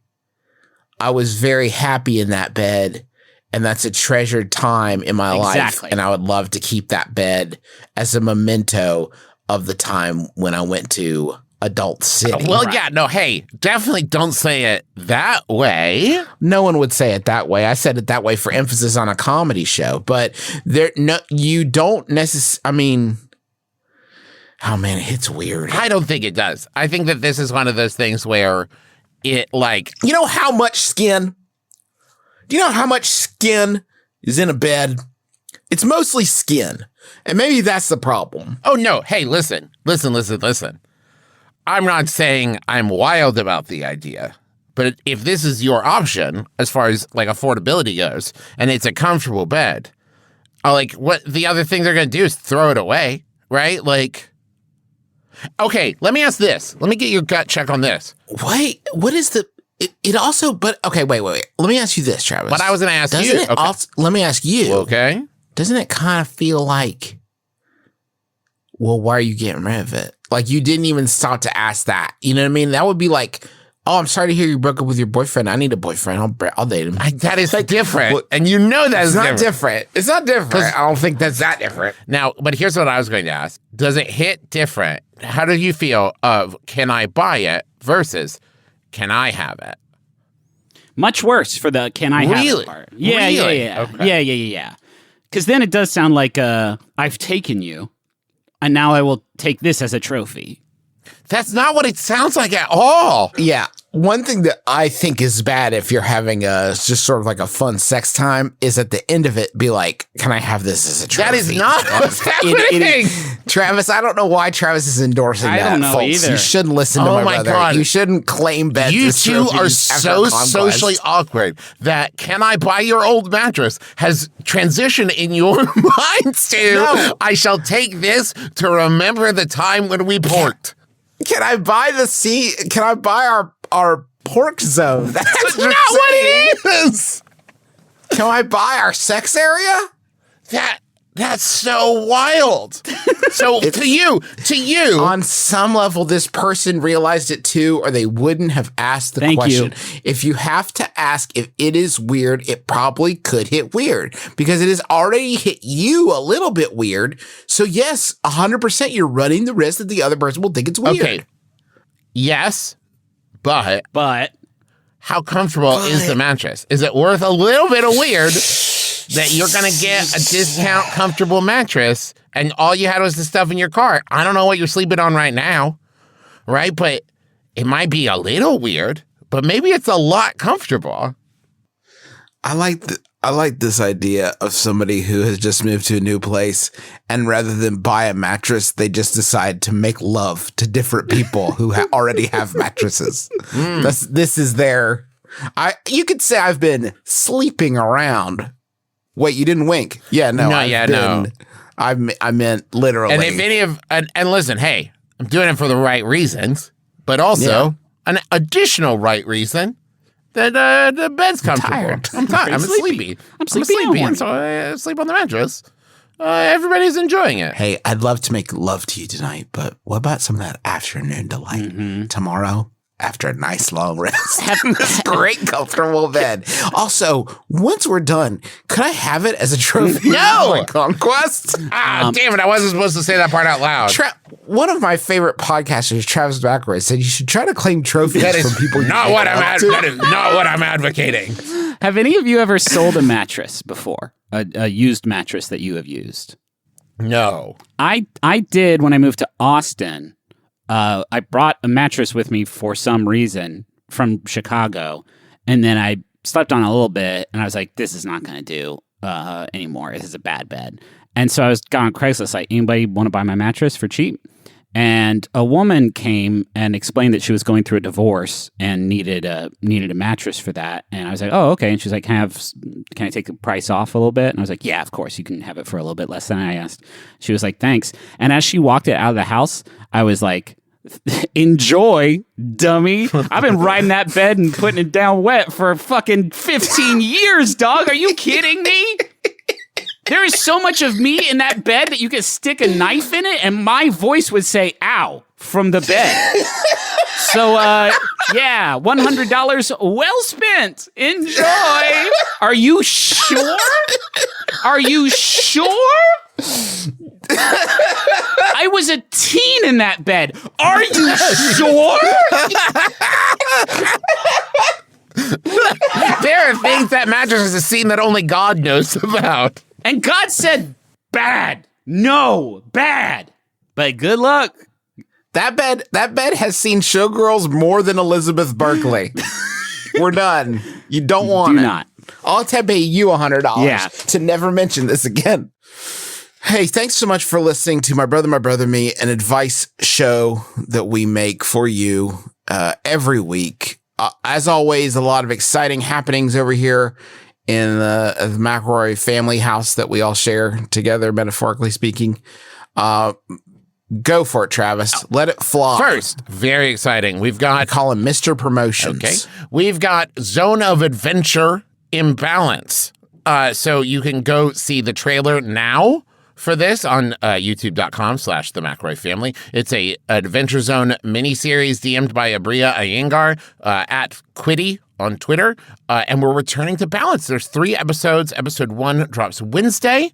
I was very happy in that bed, and that's a treasured time in my life, and I would love to keep that bed as a memento of the time when I went to Adult City. Well, yeah, no, hey, definitely don't say it that way. No one would say it that way. I said it that way for emphasis on a comedy show, but you don't necessarily, I mean, oh man, it's weird. I don't think it does. I think that this is one of those things where it like... You know how much skin? Do you know how much skin is in a bed? It's mostly skin. And maybe that's the problem. Oh, no. Hey, listen. I'm not saying I'm wild about the idea, but if this is your option, as far as like affordability goes, and it's a comfortable bed, Like, what the other thing they're going to do is throw it away, right? Like, okay, let me ask this. Let me get your gut check on this. Wait, what is the... It also... But, okay, wait. Let me ask you this, Travis. But I was going to ask you. Let me ask you. Okay. Doesn't it kind of feel like, well, why are you getting rid of it? Like, you didn't even stop to ask that. You know what I mean? That would be like... Oh, I'm sorry to hear you broke up with your boyfriend. I need a boyfriend. I'll date him. That is different. Well, and you know that's not different. It's not different. I don't think that's that different. Now, but here's what I was going to ask. Does it hit different? How do you feel of can I buy it versus can I have it? Much worse for the can I have it part. Yeah. Okay. Yeah. Because then it does sound like I've taken you, and now I will take this as a trophy. That's not what it sounds like at all. Yeah. One thing that I think is bad if you're having just sort of like a fun sex time is at the end of it, be like, can I have this as a trophy? That is not what's happening. Travis, I don't know why Travis is endorsing that, don't know folks. either. You shouldn't listen to my brother. God. You shouldn't claim beds. You two are so socially awkward that can I buy your old mattress has transitioned in your minds to I shall take this to remember the time when we porked. Can I buy Can I buy our pork zone? That's not what it is. Can I buy our sex area? That's so wild. So to you, on some level, this person realized it too, or they wouldn't have asked the question. If you have to ask if it is weird, it probably could hit weird because it has already hit you a little bit weird. So yes, 100% you're running the risk that the other person will think it's weird. Okay. Yes, but how comfortable is the mattress? Is it worth a little bit of weird that you're going to get a discount comfortable mattress and all you had was the stuff in your car? I don't know what you're sleeping on right now, right? But it might be a little weird, but maybe it's a lot comfortable. I like this idea of somebody who has just moved to a new place, and rather than buy a mattress, they just decide to make love to different people who already have mattresses. This is their... You could say I've been sleeping around. Wait, you didn't wink? Yeah, no. No. I meant literally. And if any of and listen, hey, I'm doing it for the right reasons, but also an additional right reason that the bed's comfortable. I'm tired. I'm sleepy. I'm sleepy, and so I sleep on the mattress. Everybody's enjoying it. Hey, I'd love to make love to you tonight, but what about some of that afternoon delight tomorrow? After a nice long rest. This great comfortable bed. Also, once we're done, could I have it as a trophy? No! My conquest? Damn it, I wasn't supposed to say that part out loud. One of my favorite podcasters, Travis McElroy, said you should try to claim trophies from people. That is not what I'm advocating. Have any of you ever sold a mattress before? A used mattress that you have used? No. I did when I moved to Austin. I brought a mattress with me for some reason from Chicago, and then I slept on it a little bit, and I was like, this is not going to do anymore. This is a bad bed. And so I got on Craigslist, like, anybody want to buy my mattress for cheap? And a woman came and explained that she was going through a divorce and needed a mattress for that. And I was like, oh, okay. And she's like, can I take the price off a little bit? And I was like, yeah, of course. You can have it for a little bit less than I asked. She was like, thanks. And as she walked it out of the house, I was like, enjoy, dummy. I've been riding that bed and putting it down wet for fucking 15 years, dog. Are you kidding me? There is so much of me in that bed that you could stick a knife in it and my voice would say, ow, from the bed. So, yeah, $100 well spent. Enjoy. Are you sure? Are you sure? I was a teen in that bed. Are you sure? There are things that mattress has seen that only God knows about. And God said, bad. No, bad. But good luck. That bed has seen showgirls more than Elizabeth Berkley. We're done. You don't want it. Do not. I'll pay you $100 to never mention this again. Hey, thanks so much for listening to My Brother, Me, an advice show that we make for you every week. As always, a lot of exciting happenings over here in the McElroy family house that we all share together, metaphorically speaking. Go for it, Travis. Let it fly. First, very exciting. We've got... I call him Mr. Promotions. Okay. We've got Zone of Adventure Imbalance. So you can go see the trailer now for this on youtube.com/The McElroy Family. It's a Adventure Zone miniseries DM'd by Abria Iyengar at Quiddy on Twitter. And we're returning to balance. There's 3 episodes. Episode 1 drops Wednesday.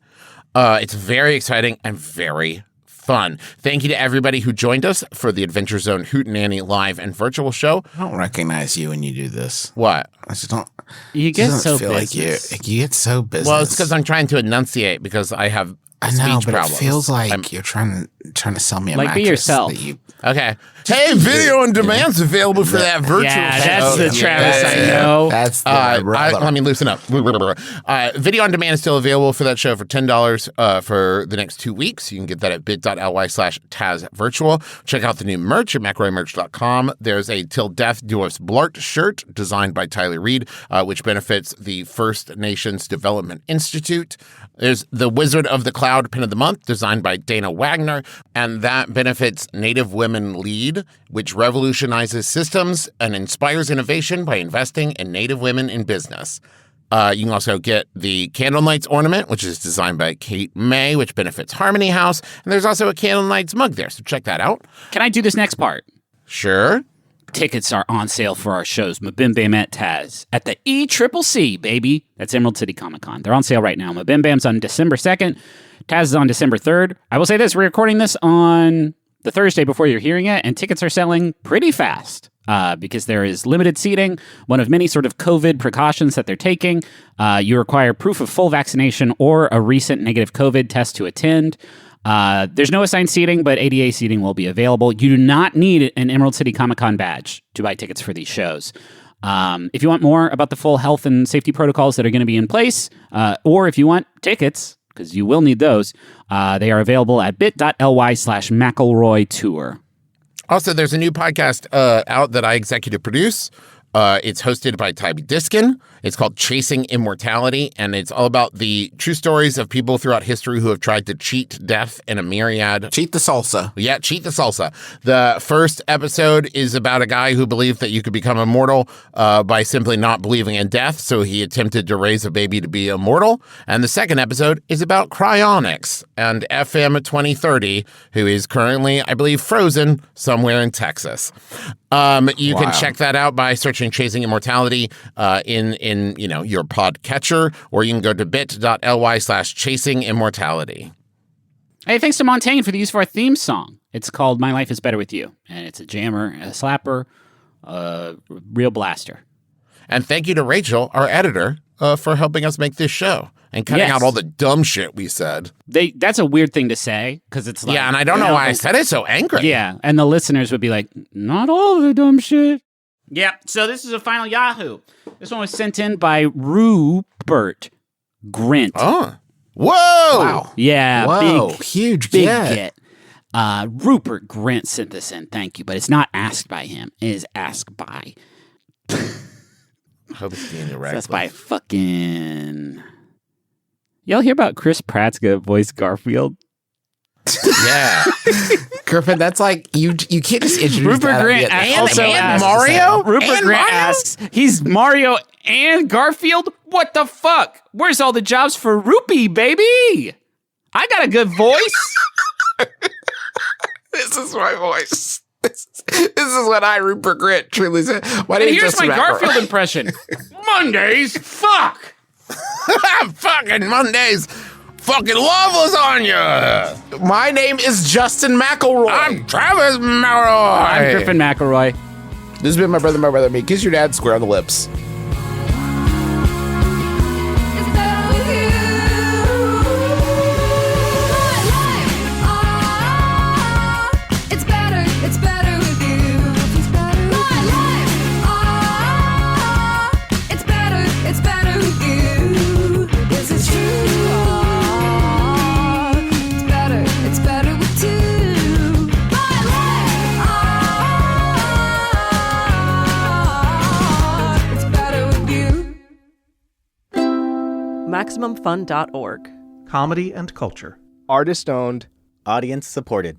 It's very exciting and very fun. Thank you to everybody who joined us for the Adventure Zone Hootenanny live and virtual show. I don't recognize you when you do this. What? I just don't. You get so feel business. like you get so business. Well, it's because I'm trying to enunciate because I have speech problems. It feels like you're trying to sell me a like, be mattress yourself. that you- Okay. Hey, video on demand's available for that virtual Yeah, show. that's the Travis I know. That's the let me loosen up. Video on demand is still available for that show for $10 for the next 2 weeks. You can get that at bit.ly/TazVirtual. Check out the new merch at McElroymerch.com. There's a Till Death Do Us Blart shirt designed by Tyler Reed, which benefits the First Nations Development Institute. There's the Wizard of the Cloud pin of the month designed by Dana Wagner, and that benefits Native Women Lead, which revolutionizes systems and inspires innovation by investing in Native women in business. You can also get the Candle Nights ornament, which is designed by Kate May, which benefits Harmony House. And there's also a Candle Nights mug there, so check that out. Can I do this next part? Sure. Tickets are on sale for our shows, MBMBaM at Taz, at the ECCC, baby. That's Emerald City Comic Con. They're on sale right now. MBMBaM's on December 2nd. Taz is on December 3rd. I will say this, we're recording this on the Thursday before you're hearing it, and tickets are selling pretty fast because there is limited seating, one of many sort of COVID precautions that they're taking. You require proof of full vaccination or a recent negative COVID test to attend. There's no assigned seating, but ADA seating will be available. You do not need an Emerald City Comic Con badge to buy tickets for these shows. If you want more about the full health and safety protocols that are going to be in place, or if you want tickets, because you will need those, they are available at bit.ly/McElroy Tour. Also, there's a new podcast out that I executive produce. It's hosted by Tybee Diskin. It's called Chasing Immortality, and it's all about the true stories of people throughout history who have tried to cheat death in a myriad. Cheat the salsa. Yeah, cheat the salsa. The first episode is about a guy who believed that you could become immortal by simply not believing in death, so he attempted to raise a baby to be immortal. And the second episode is about cryonics and FM 2030, who is currently, I believe, frozen somewhere in Texas. You can check that out by searching Chasing Immortality in your podcatcher, or you can go to bit.ly/Chasing Immortality. Hey, thanks to Montaigne for the use of our theme song. It's called My Life is Better With You, and it's a jammer, a slapper, a real blaster. And thank you to Rachel, our editor, for helping us make this show and cutting out all the dumb shit we said. That's a weird thing to say, because it's like... Yeah, and I don't know why I said it so angry. Yeah, and the listeners would be like, not all the dumb shit. Yep, so this is a final Yahoo. This one was sent in by Rupert Grint. Oh. Whoa! Wow. Yeah, Whoa, big huge big get. Rupert Grint sent this in. Thank you, but it's not asked by him. It is asked by... I hope it's being direct. That's by fucking... Y'all hear about Chris Pratt's gonna voice Garfield? Yeah. Griffin, that's like, you can't just introduce Rupert that. Grint and Mario? Rupert And Grint Mario? asks, he's Mario and Garfield? What the fuck? Where's all the jobs for Rupee, baby? I got a good voice. This is my voice. This is what I, Rupert Grint, truly said. Why And didn't here's my Garfield impression. Mondays, fuck. Fucking Mondays. Fucking love lasagna. My name is Justin McElroy. I'm Travis McElroy. I'm Griffin McElroy. This has been my brother, me. Kiss your dad square on the lips. It's better with you. My life, it's better with you. My life, it's better with you. This is true. It's better with two. My life, it's better. MaximumFun.org. Comedy and culture. Artist owned. Audience supported.